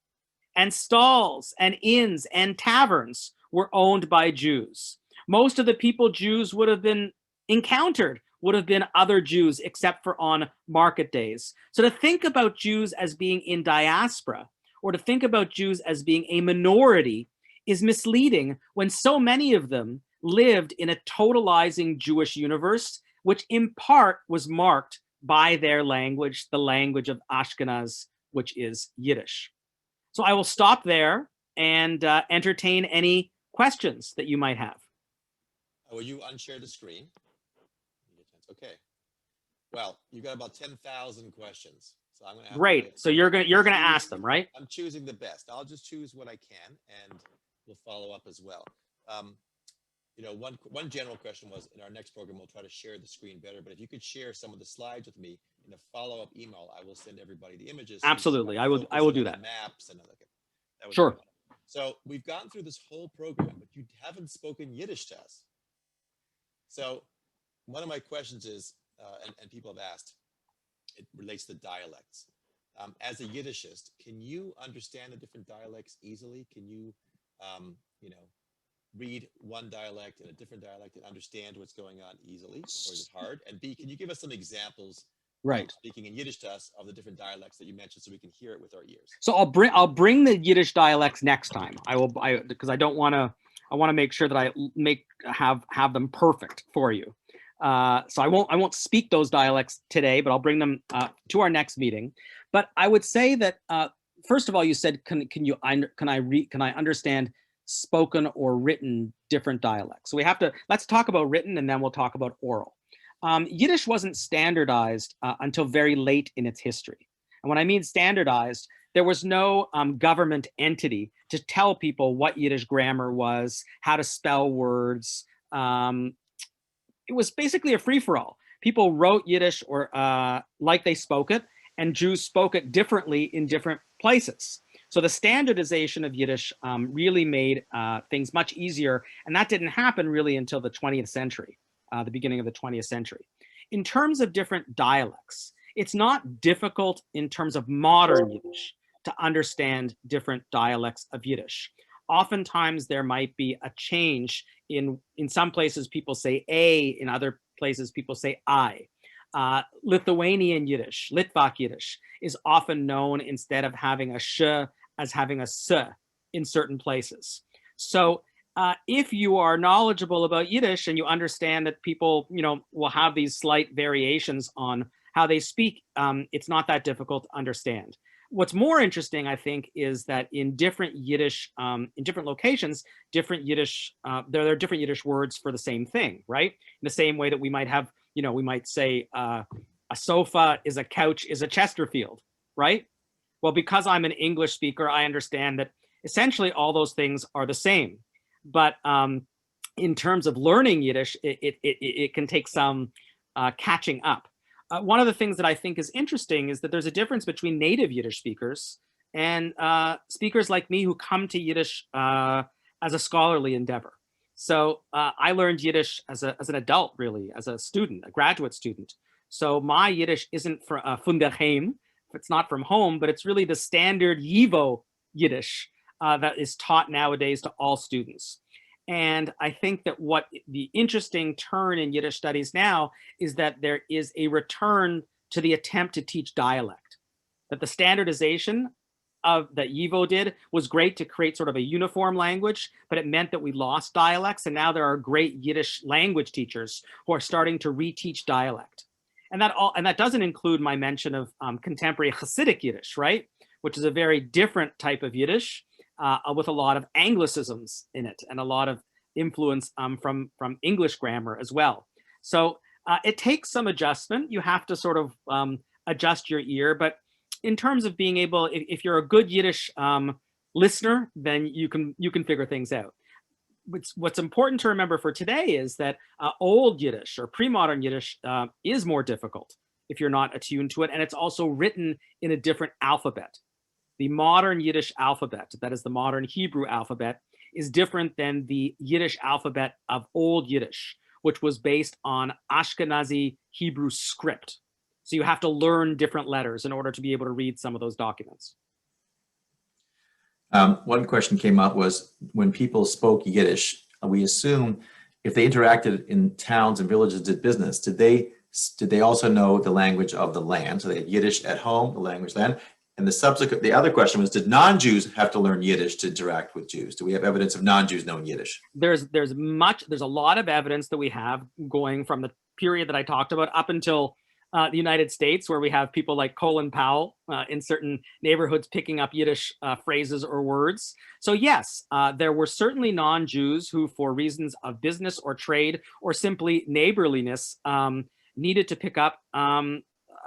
and stalls and inns and taverns were owned by Jews. Most of the people Jews would have been encountered would have been other Jews, except for on market days. So to think about Jews as being in diaspora, or to think about Jews as being a minority, is misleading when so many of them lived in a totalizing Jewish universe, which in part was marked by their language, the language of Ashkenaz, which is Yiddish. So I will stop there and entertain any questions that you might have. Will you unshare the screen? Okay. Well, you got about 10,000 questions. So I'm gonna have Great. to, So you're gonna ask them, right? I'm choosing the best. I'll just choose what I can, and we'll follow up as well. You know, one general question was, in our next program, we'll try to share the screen better. But if you could share some of the slides with me in a follow-up email, I will send everybody the images. So Absolutely, I will do that. Maps and okay, that would Sure. be so we've gotten through this whole program, but you haven't spoken Yiddish to us. So one of my questions is, and people have asked, it relates to dialects. As a Yiddishist, can you understand the different dialects easily? Can you, you know, read one dialect in a different dialect and understand what's going on easily, or is it hard? And B, can you give us some examples, right, speaking in Yiddish to us, of the different dialects that you mentioned, so we can hear it with our ears? So I'll bring the Yiddish dialects next time. Because I don't want to. I want to make sure that I have them perfect for you. So I won't speak those dialects today, but I'll bring them to our next meeting. But I would say that first of all, you said, can I understand spoken or written different dialects? So let's talk about written, and then we'll talk about oral. Yiddish wasn't standardized until very late in its history. And when I mean standardized, there was no government entity to tell people what Yiddish grammar was, how to spell words. It was basically a free-for-all. People wrote Yiddish or like they spoke it, and Jews spoke it differently in different places. So the standardization of Yiddish really made things much easier, and that didn't happen really until the 20th century, the beginning of the 20th century. In terms of different dialects, it's not difficult in terms of modern Yiddish to understand different dialects of Yiddish. Oftentimes there might be a change in some places people say a, in other places people say I. Lithuanian Yiddish, Litvak Yiddish, is often known, instead of having a sh, as having a s in certain places. So if you are knowledgeable about Yiddish and you understand that people, will have these slight variations on how they speak, it's not that difficult to understand. What's more interesting, I think, is that in different Yiddish, in different locations, different Yiddish, there are different Yiddish words for the same thing, right? In the same way that we might have, we might say a sofa is a couch is a Chesterfield, right? Well, because I'm an English speaker, I understand that essentially all those things are the same. But in terms of learning Yiddish, it can take some catching up. One of the things that I think is interesting is that there's a difference between native Yiddish speakers and speakers like me who come to Yiddish as a scholarly endeavor. So I learned Yiddish as an adult, really, as a student, a graduate student. So my Yiddish isn't von der Heim, it's not from home, but it's really the standard YIVO Yiddish that is taught nowadays to all students. And I think that what the interesting turn in Yiddish studies now is that there is a return to the attempt to teach dialect. That the standardization that YIVO did was great to create sort of a uniform language, but it meant that we lost dialects. And now there are great Yiddish language teachers who are starting to reteach dialect. And that doesn't include my mention of contemporary Hasidic Yiddish, right? Which is a very different type of Yiddish with a lot of Anglicisms in it and a lot of influence from English grammar as well. So it takes some adjustment. You have to sort of adjust your ear, but in terms of being able, if you're a good Yiddish listener, then you can figure things out. What's important to remember for today is that old Yiddish or pre-modern Yiddish is more difficult if you're not attuned to it, and it's also written in a different alphabet. The modern Yiddish alphabet, that is the modern Hebrew alphabet, is different than the Yiddish alphabet of Old Yiddish, which was based on Ashkenazi Hebrew script. So you have to learn different letters in order to be able to read some of those documents. One question came up was, when people spoke Yiddish, we assume if they interacted in towns and villages, did business, did they also know the language of the land? So they had Yiddish at home, the language land. And the other question was, did non-Jews have to learn Yiddish to interact with Jews? Do we have evidence of non-Jews knowing Yiddish? There's a lot of evidence that we have going from the period that I talked about up until the United States, where we have people like Colin Powell in certain neighborhoods picking up Yiddish phrases or words. So yes, there were certainly non-Jews who, for reasons of business or trade or simply neighborliness, needed to pick up a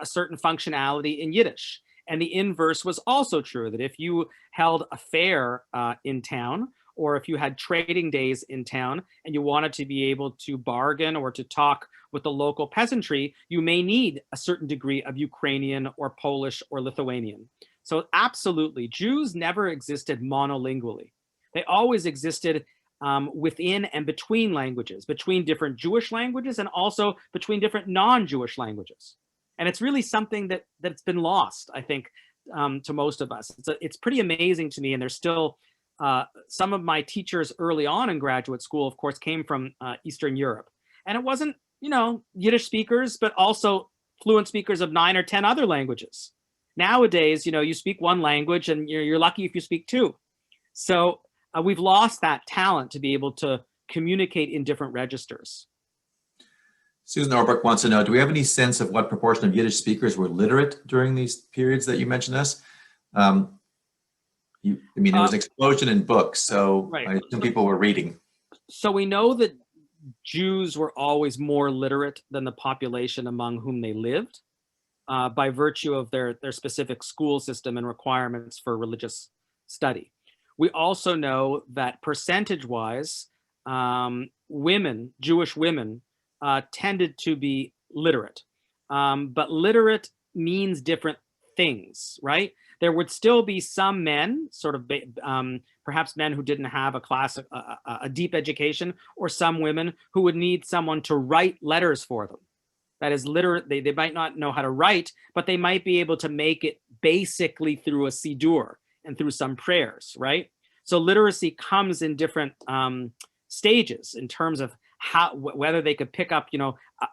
certain functionality in Yiddish. And the inverse was also true, that if you held a fair in town, or if you had trading days in town and you wanted to be able to bargain or to talk with the local peasantry, you may need a certain degree of Ukrainian or Polish or Lithuanian. So absolutely, Jews never existed monolingually. They always existed within and between languages, between different Jewish languages and also between different non-Jewish languages. And it's really something that's been lost, I think, to most of us. It's pretty amazing to me, and there's still some of my teachers early on in graduate school, of course, came from Eastern Europe. And it wasn't, Yiddish speakers, but also fluent speakers of 9 or 10 other languages. Nowadays, you speak one language and you're lucky if you speak 2. So we've lost that talent to be able to communicate in different registers. Susan Orbach wants to know, do we have any sense of what proportion of Yiddish speakers were literate during these periods that you mentioned us? There was an explosion in books, so right. I assume people were reading. So we know that Jews were always more literate than the population among whom they lived by virtue of their specific school system and requirements for religious study. We also know that percentage-wise, Jewish women, tended to be literate. But literate means different things, right? There would still be some men, sort of perhaps men who didn't have a deep education, or some women who would need someone to write letters for them. That is literate. They might not know how to write, but they might be able to make it basically through a siddur and through some prayers, right? So literacy comes in different stages in terms of whether they could pick up,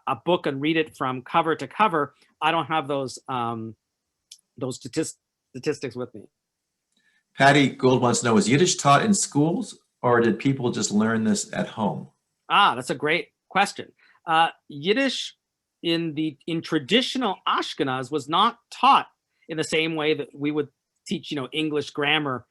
a book and read it from cover to cover. I don't have those statistics with me. Patty Gould wants to know, was Yiddish taught in schools, or did people just learn this at home? That's a great question. Yiddish in traditional Ashkenaz was not taught in the same way that we would teach, English grammar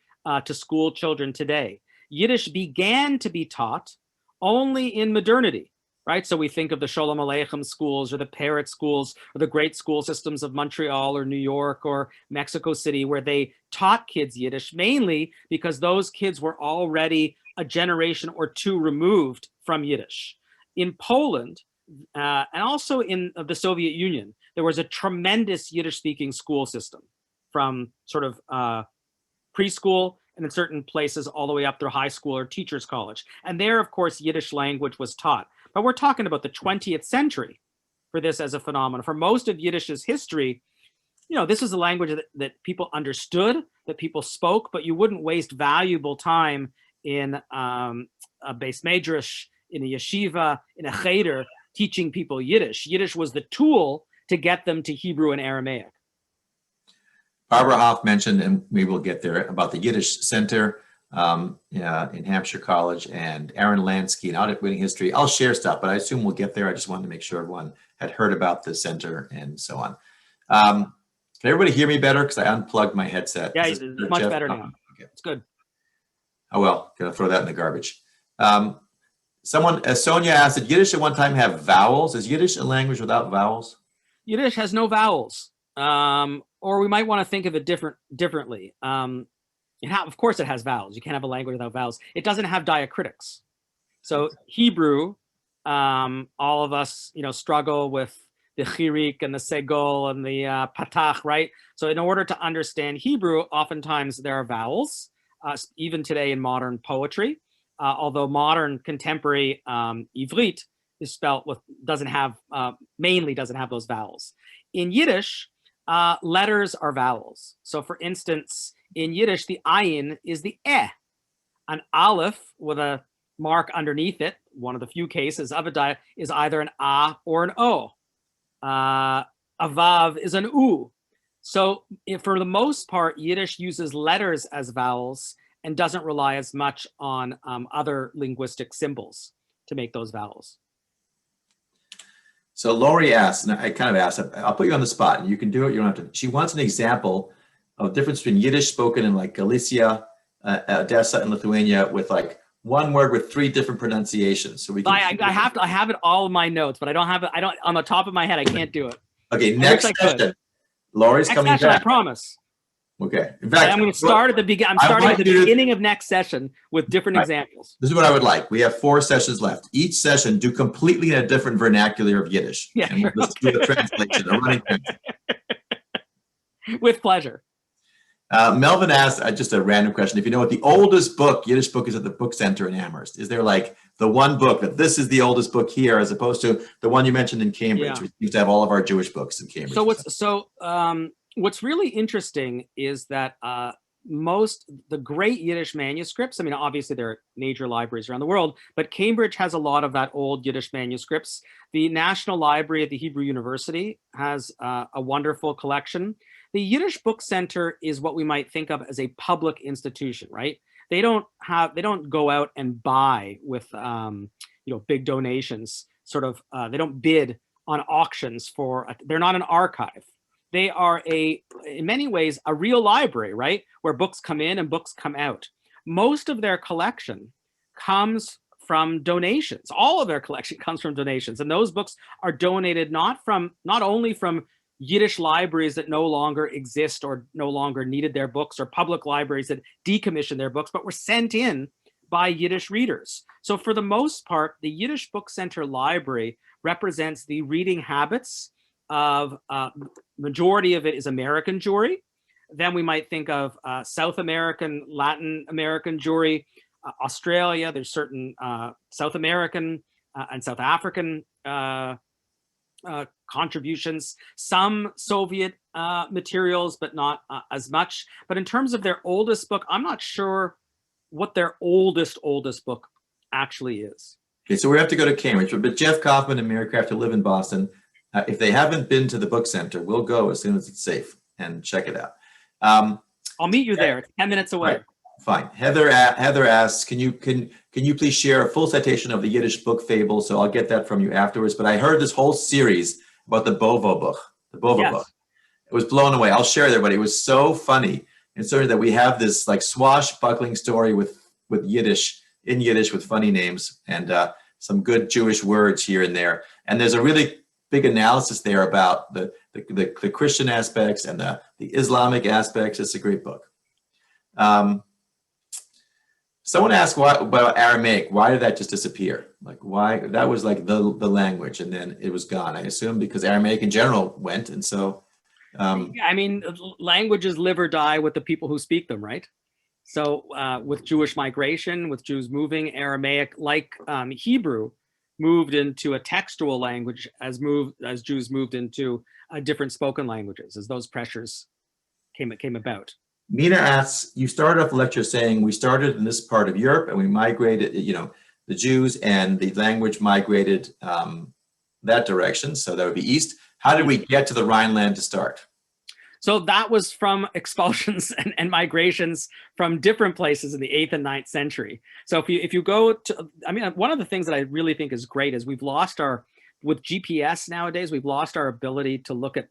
to school children today. Yiddish began to be taught only in modernity, right? So we think of the Sholem Aleichem schools or the Parrott schools or the great school systems of Montreal or New York or Mexico City, where they taught kids Yiddish, mainly because those kids were already a generation or two removed from Yiddish. In Poland, and also in the Soviet Union, there was a tremendous Yiddish-speaking school system from sort of preschool and in certain places all the way up through high school or teacher's college. And there, of course, Yiddish language was taught. But we're talking about the 20th century for this as a phenomenon. For most of Yiddish's history, this is a language that people understood, that people spoke, but you wouldn't waste valuable time in a beis medrash, in a yeshiva, in a cheder, teaching people Yiddish. Yiddish was the tool to get them to Hebrew and Aramaic. Barbara Hoff mentioned, and we will get there, about the Yiddish Center in Hampshire College, and Aaron Lansky and Audit Reading History. I'll share stuff, but I assume we'll get there. I just wanted to make sure everyone had heard about the center and so on. Can everybody hear me better? Because I unplugged my headset. Yeah, it's much Jeff? better now. Okay. It's good. Oh, well, gonna throw that in the garbage. Sonia asked, did Yiddish at one time have vowels? Is Yiddish a language without vowels? Yiddish has no vowels. Or we might want to think of it differently. Of course it has vowels. You can't have a language without vowels. It doesn't have diacritics. So Hebrew, all of us, struggle with the chirik and the segol and the patach, right? So in order to understand Hebrew, oftentimes there are vowels, even today in modern poetry. Although modern contemporary Ivrit is spelt with mainly doesn't have those vowels. In Yiddish, letters are vowels. So for instance, in Yiddish, the ayin is the eh. An aleph with a mark underneath it, one of the few cases of a is either an a or an o. A vav is an u. So for the most part, Yiddish uses letters as vowels and doesn't rely as much on other linguistic symbols to make those vowels. So Lori asks, and I kind of asked, I'll put you on the spot and you can do it. You don't have to. She wants an example of difference between Yiddish spoken in like Galicia, Odessa, and Lithuania with like one word with 3 different pronunciations. So we can. I have it all in my notes, but I don't have it. I don't on the top of my head. I can't do it. Okay, next session. Lori's coming session, back. I promise. Okay. In fact, I'm going to start at the beginning. I'm starting at the beginning of next session with different examples. This is what I would like. We have 4 sessions left. Each session do completely in a different vernacular of Yiddish. Yeah, and we'll just do the translation. A running translation. With pleasure. Melvin asked just a random question. If you know what the oldest Yiddish book is at the book center in Amherst, is there like the one book that this is the oldest book here, as opposed to the one you mentioned in Cambridge? We used to have all of our Jewish books in Cambridge. What's really interesting is that the great Yiddish manuscripts, I mean, obviously there are major libraries around the world, but Cambridge has a lot of that old Yiddish manuscripts. The National Library at the Hebrew University has a wonderful collection. The Yiddish Book Center is what we might think of as a public institution, right? They don't go out and buy with big donations. They don't bid on auctions they're not an archive. They are in many ways a real library, right? Where books come in and books come out. Most of their collection comes from donations. All of their collection comes from donations, and those books are donated not only from Yiddish libraries that no longer exist or no longer needed their books, or public libraries that decommissioned their books, but were sent in by Yiddish readers. So for the most part, the Yiddish Book Center Library represents the reading habits of majority of it is American Jewry. Then we might think of South American, Latin American Jewry, Australia. There's certain South American and South African contributions, some Soviet materials, but not as much. But in terms of their oldest book, I'm not sure what their oldest book actually is. Okay, so we have to go to Cambridge, but Jeff Kaufman and Mary Craft, who live in Boston, if they haven't been to the book center, we'll go as soon as it's safe and check it out. I'll meet you there. It's 10 minutes away. Right. Fine. Heather asks, can you please share a full citation of the Yiddish book fable? So I'll get that from you afterwards. But I heard this whole series about the Bovo book. It was blown away. I'll share it, everybody. It was so funny. And so that we have this like swashbuckling story with Yiddish, in Yiddish with funny names and some good Jewish words here and there. And there's a really big analysis there about the Christian aspects and the Islamic aspects. It's a great book. Someone asked about Aramaic. Why did that just disappear? Like why? That was like the language, and then it was gone. I assume because Aramaic in general went, and so. I mean, languages live or die with the people who speak them, right? So with Jewish migration, with Jews moving, Aramaic, like Hebrew, moved into a textual language as Jews moved into different spoken languages as those pressures came about. Mina asks, you started off the lecture saying we started in this part of Europe and we migrated, the Jews and the language migrated that direction. So that would be east. How did we get to the Rhineland to start? So that was from expulsions and migrations from different places in the 8th and 9th century. So if you go to, I mean, one of the things that I really think is great is with GPS nowadays, we've lost our ability to look at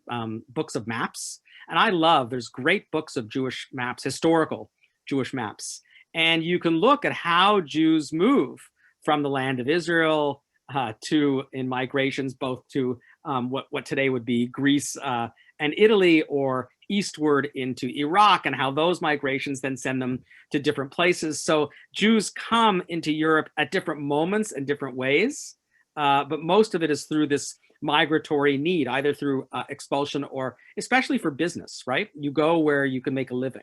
books of maps. And there's great books of Jewish maps, historical Jewish maps. And you can look at how Jews move from the land of Israel in migrations, both to what today would be Greece and Italy, or eastward into Iraq, and how those migrations then send them to different places. So Jews come into Europe at different moments and different ways, but most of it is through this migratory need, either through expulsion or especially for business, right? You go where you can make a living.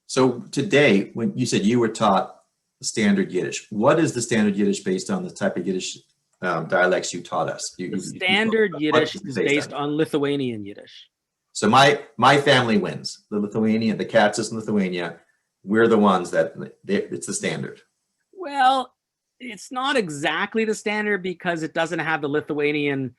So today, when you said you were taught standard Yiddish, what is the standard Yiddish based on the type of Yiddish dialects you taught us? Standard Yiddish is based on Lithuanian Yiddish. So my family wins. The Lithuanian, the Katzis in Lithuania, we're the ones that it's the standard. Well, it's not exactly the standard because it doesn't have the Lithuanian,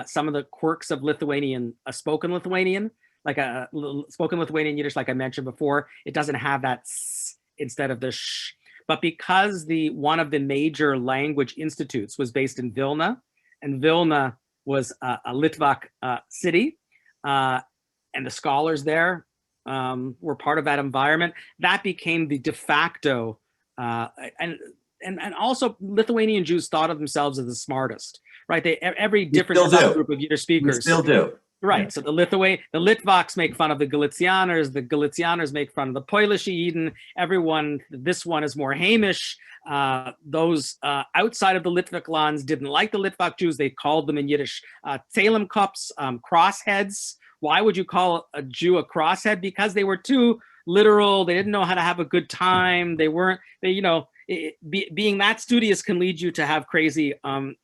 some of the quirks of Lithuanian, spoken Lithuanian, like a spoken Lithuanian Yiddish, like I mentioned before. It doesn't have that s instead of the sh. But because one of the major language institutes was based in Vilna, and Vilna was a Litvak city, and the scholars there were part of that environment. That became the de facto, and also Lithuanian Jews thought of themselves as the smartest, right? Every different subgroup of Yiddish speakers. We still do. Right. Yeah. So the Litvaks make fun of the Galicianers make fun of the Polish Yidden. Everyone, this one is more Hamish. Those outside of the Litvak lands didn't like the Litvak Jews. They called them in Yiddish Tzelem cups, crossheads. Why would you call a Jew a crosshead? Because they were too literal. They didn't know how to have a good time. Being that studious can lead you to have crazy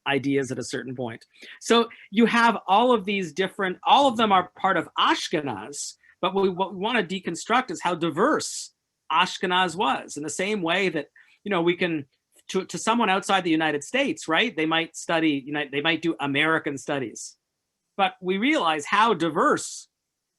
ideas at a certain point. So you have all of these different, all of them are part of Ashkenaz, but what we want to deconstruct is how diverse Ashkenaz was, in the same way that, we can, to someone outside the United States, right? They might study, they might do American studies, but we realize how diverse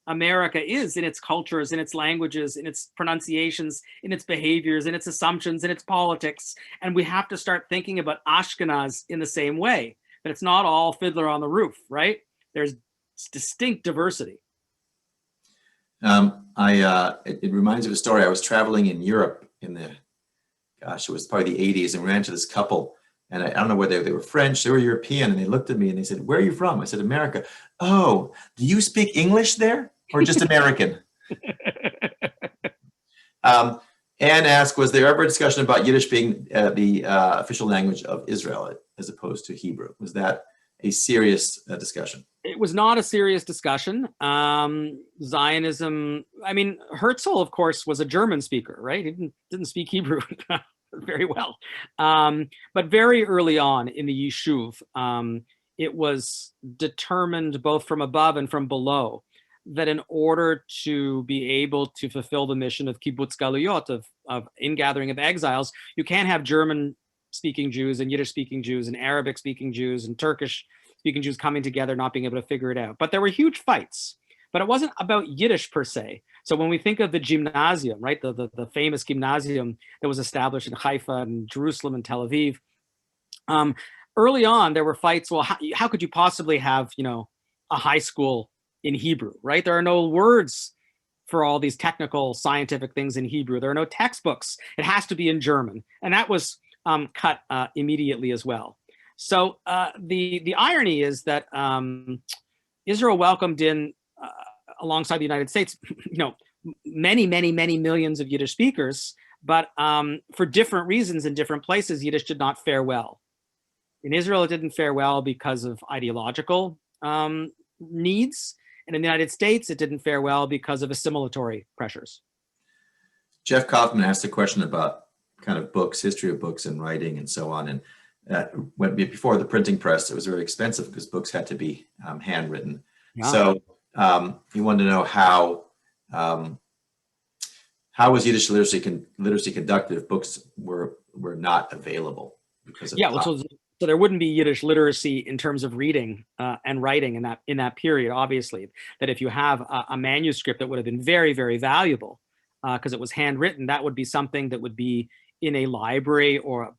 America is in its cultures, in its languages, in its pronunciations, in its behaviors, in its assumptions, in its politics. And we have to start thinking about Ashkenaz in the same way, that it's not all Fiddler on the Roof, right? There's distinct diversity. It reminds me of a story. I was traveling in Europe in it was probably the 80s, and we ran into this couple. And I don't know whether they were French, they were European, and they looked at me and they said, "Where are you from?" I said, "America." "Oh, do you speak English there or just American?" Anne asked, was there ever a discussion about Yiddish being the official language of Israel as opposed to Hebrew? Was that a serious discussion? It was not a serious discussion. Zionism, Herzl, of course, was a German speaker, right? He didn't speak Hebrew very well. But very early on in the Yishuv, it was determined both from above and from below that in order to be able to fulfill the mission of kibbutz galuyot, of ingathering of exiles, you can't have German-speaking Jews and Yiddish-speaking Jews and Arabic-speaking Jews and Turkish-speaking Jews coming together, not being able to figure it out. But there were huge fights. But it wasn't about Yiddish per se. So when we think of the gymnasium, right, the famous gymnasium that was established in Haifa and Jerusalem and Tel Aviv, early on there were fights. Well, how could you possibly have, a high school in Hebrew, right? There are no words for all these technical scientific things in Hebrew. There are no textbooks. It has to be in German. And that was cut immediately as well. So the irony is that Israel welcomed in, alongside the United States, many millions of Yiddish speakers, but for different reasons in different places, Yiddish did not fare well. In Israel, it didn't fare well because of ideological needs. And in the United States, it didn't fare well because of assimilatory pressures. Jeff Kaufman asked a question about kind of books, history of books and writing and so on. And before the printing press, it was very expensive because books had to be handwritten. Yeah. So he wanted to know how was Yiddish literacy conducted if books were not available because of So there wouldn't be Yiddish literacy in terms of reading and writing in that period. Obviously, that if you have a manuscript that would have been very, very valuable because it was handwritten, that would be something that would be in a library or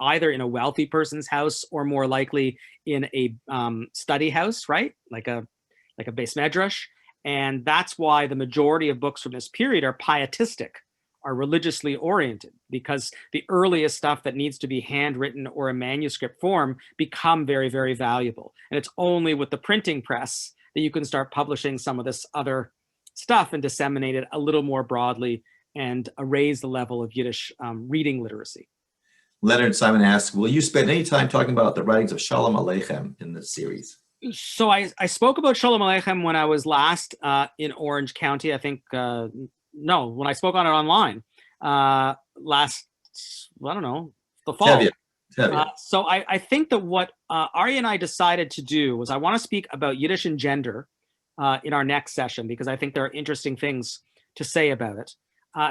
either in a wealthy person's house or more likely in a study house, right? Like a beis medrash. And that's why the majority of books from this period are pietistic, are religiously oriented, because the earliest stuff that needs to be handwritten or a manuscript form become very, very valuable. And it's only with the printing press that you can start publishing some of this other stuff and disseminate it a little more broadly and raise the level of Yiddish reading literacy. Leonard Simon asks, will you spend any time talking about the writings of Shalom Aleichem in this series? So I spoke about Shalom Aleichem when I was last in Orange County. I think, no, when I spoke on it online last, I don't know, the fall. So I think that what Aryeh and I decided to do was I want to speak about Yiddish and gender in our next session, because I think there are interesting things to say about it.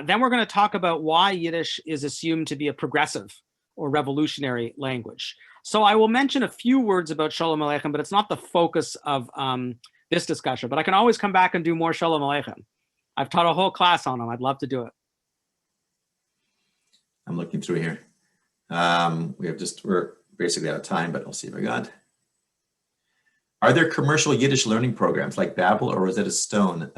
Then we're going to talk about why Yiddish is assumed to be a progressive or revolutionary language. So I will mention a few words about Shalom Aleichem, but it's not the focus of this discussion. But I can always come back and do more Shalom Aleichem. I've taught a whole class on them. I'd love to do it. I'm looking through here. We're basically out of time, but I'll see if I got. Are there commercial Yiddish learning programs like Babbel or Rosetta Stone?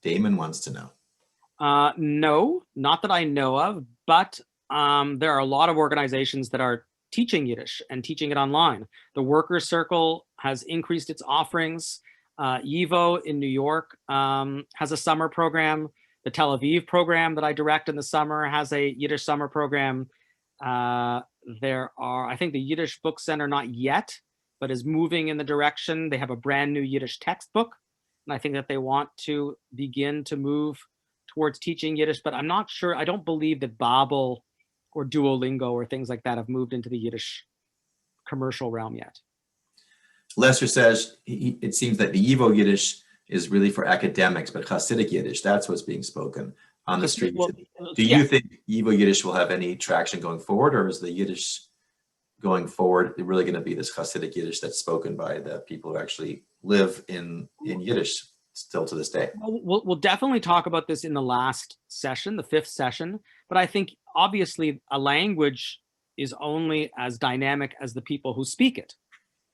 Damon wants to know. No, not that I know of, but there are a lot of organizations that are teaching Yiddish and teaching it online. The Workers' Circle has increased its offerings. YIVO in New York has a summer program. The Tel Aviv program that I direct in the summer has a Yiddish summer program. There are, I think the Yiddish Book Center, not yet, but is moving in the direction. They have a brand new Yiddish textbook. And I think that they want to begin to move towards teaching Yiddish, but I'm not sure. I don't believe that Babbel or Duolingo or things like that have moved into the Yiddish commercial realm yet. Lester says it seems that the YIVO Yiddish is really for academics, but Hasidic Yiddish, that's what's being spoken on the street. Well, do you think YIVO Yiddish will have any traction going forward, or is the Yiddish going forward really going to be this Hasidic Yiddish that's spoken by the people who actually live in Yiddish still to this day? We'll definitely talk about this in the last session, the 5th session, but I think obviously a language is only as dynamic as the people who speak it.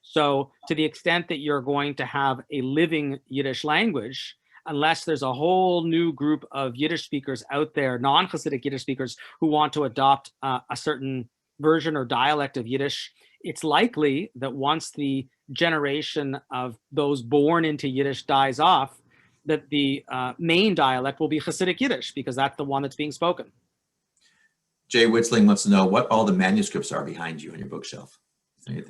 So to the extent that you're going to have a living Yiddish language, unless there's a whole new group of Yiddish speakers out there, non-Hasidic Yiddish speakers who want to adopt a certain version or dialect of Yiddish, it's likely that once the generation of those born into Yiddish dies off, that the main dialect will be Hasidic Yiddish, because that's the one that's being spoken. Jay Witzling wants to know what all the manuscripts are behind you on your bookshelf.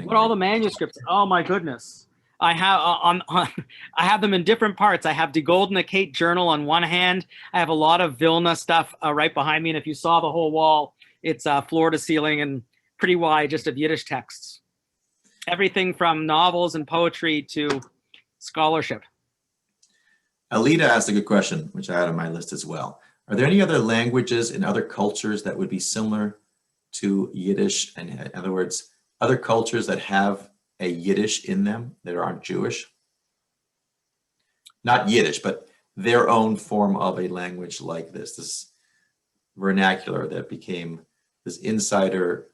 What all the manuscripts? Oh my goodness! I have I have them in different parts. I have the Goldene Kate journal on one hand. I have a lot of Vilna stuff right behind me, and if you saw the whole wall, it's floor to ceiling and pretty wide, just of Yiddish texts. Everything from novels and poetry to scholarship. Alita asked a good question, which I had on my list as well. Are there any other languages in other cultures that would be similar to Yiddish? And in other words, other cultures that have a Yiddish in them that aren't Jewish? Not Yiddish, but their own form of a language like this vernacular that became this insider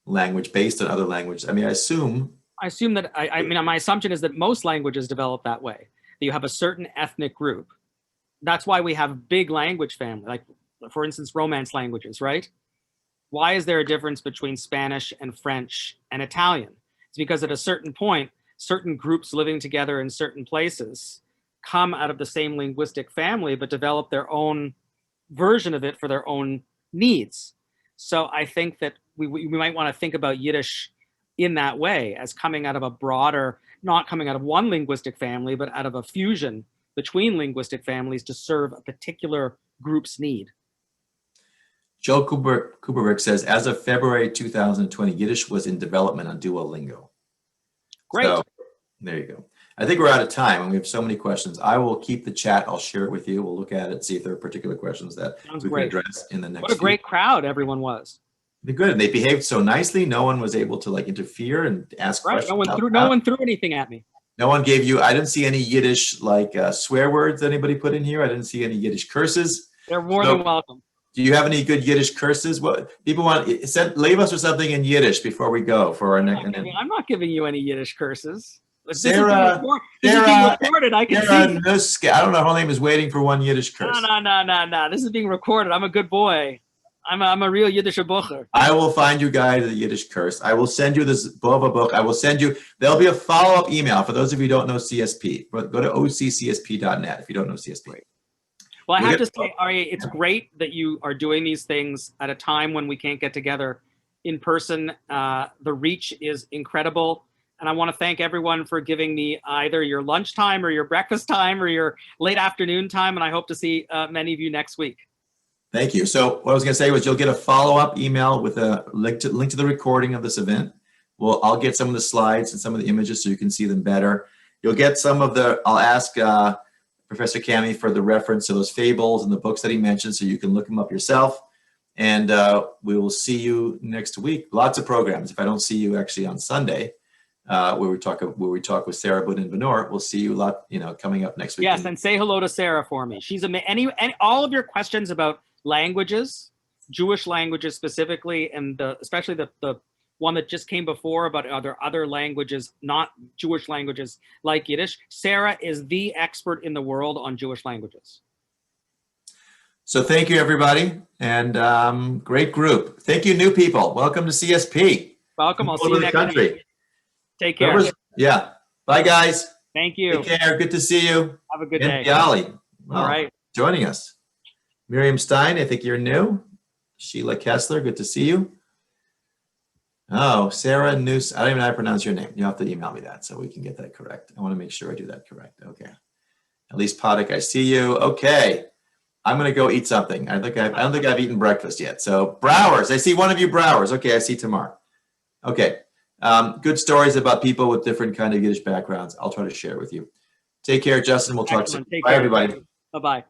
language based on other languages. I mean, I assume that, I mean, my assumption is that most languages develop that way. That you have a certain ethnic group. That's why we have big language family, like for instance, Romance languages, right? Why is there a difference between Spanish and French and Italian? It's because at a certain point, certain groups living together in certain places come out of the same linguistic family, but develop their own version of it for their own needs. So I think that we might want to think about Yiddish in that way, as coming out of a broader, not coming out of one linguistic family, but out of a fusion between linguistic families to serve a particular group's need. Joe Kuberberg says, as of February 2020, Yiddish was in development on Duolingo. Great. So, there you go. I think we're out of time and we have so many questions. I will keep the chat. I'll share it with you. We'll look at it, see if there are particular questions that we can address in the next. What a great crowd everyone was. They're good. And they behaved so nicely. No one was able to like interfere and ask questions. No one threw anything at me. No one gave you, I didn't see any Yiddish like swear words that anybody put in here. I didn't see any Yiddish curses. They're more than welcome. Do you have any good Yiddish curses? What people want, leave us with something in Yiddish before we go for our next. I'm not giving you any Yiddish curses. Sarah, this is being recorded. I can see. I don't know. Her name is waiting for one Yiddish curse. No. This is being recorded. I'm a good boy. I'm a real Yiddish bucher. I will find you guys a Yiddish curse. I will send you this Bova book. I will send you, there'll be a follow-up email for those of you who don't know CSP. Go to occsp.net if you don't know CSP. Well, I have to say, Aryeh, it's great that you are doing these things at a time when we can't get together in person. The reach is incredible. And I want to thank everyone for giving me either your lunchtime or your breakfast time or your late afternoon time. And I hope to see many of you next week. Thank you. So what I was going to say was you'll get a follow-up email with a link to the recording of this event. I'll get some of the slides and some of the images so you can see them better. You'll get some of I'll ask Professor Cammy for the reference to those fables and the books that he mentioned so you can look them up yourself. And we will see you next week. Lots of programs. If I don't see you actually on Sunday, where we talk with Sarah Boone and Benor, we'll see you a lot, coming up next week. Yes, and say hello to Sarah for me. She's all of your questions about languages, Jewish languages specifically, and especially the one that just came before, but are there other languages, not Jewish languages like Yiddish? Sarah is the expert in the world on Jewish languages. So thank you, everybody, and great group. Thank you, new people. Welcome to CSP. Welcome. I'll All see you over the next country. week. Take care. Yeah. Bye, guys. Thank you. Take care. Good to see you. Have a good And day. Bialy. All right. Joining us. Miriam Stein, I think you're new. Sheila Kessler, good to see you. Oh, Sarah Noose. I don't even know how to pronounce your name. You have to email me that so we can get that correct. I want to make sure I do that correct. Okay. At least Poddick, I see you. Okay. I'm going to go eat something. I don't think I've eaten breakfast yet. So Browers, I see one of you Browers. Okay, I see Tamar. Okay. Good stories about people with different kind of Yiddish backgrounds. I'll try to share with you. Take care, Justin. We'll talk soon. Take Bye, care. everybody. Bye-bye.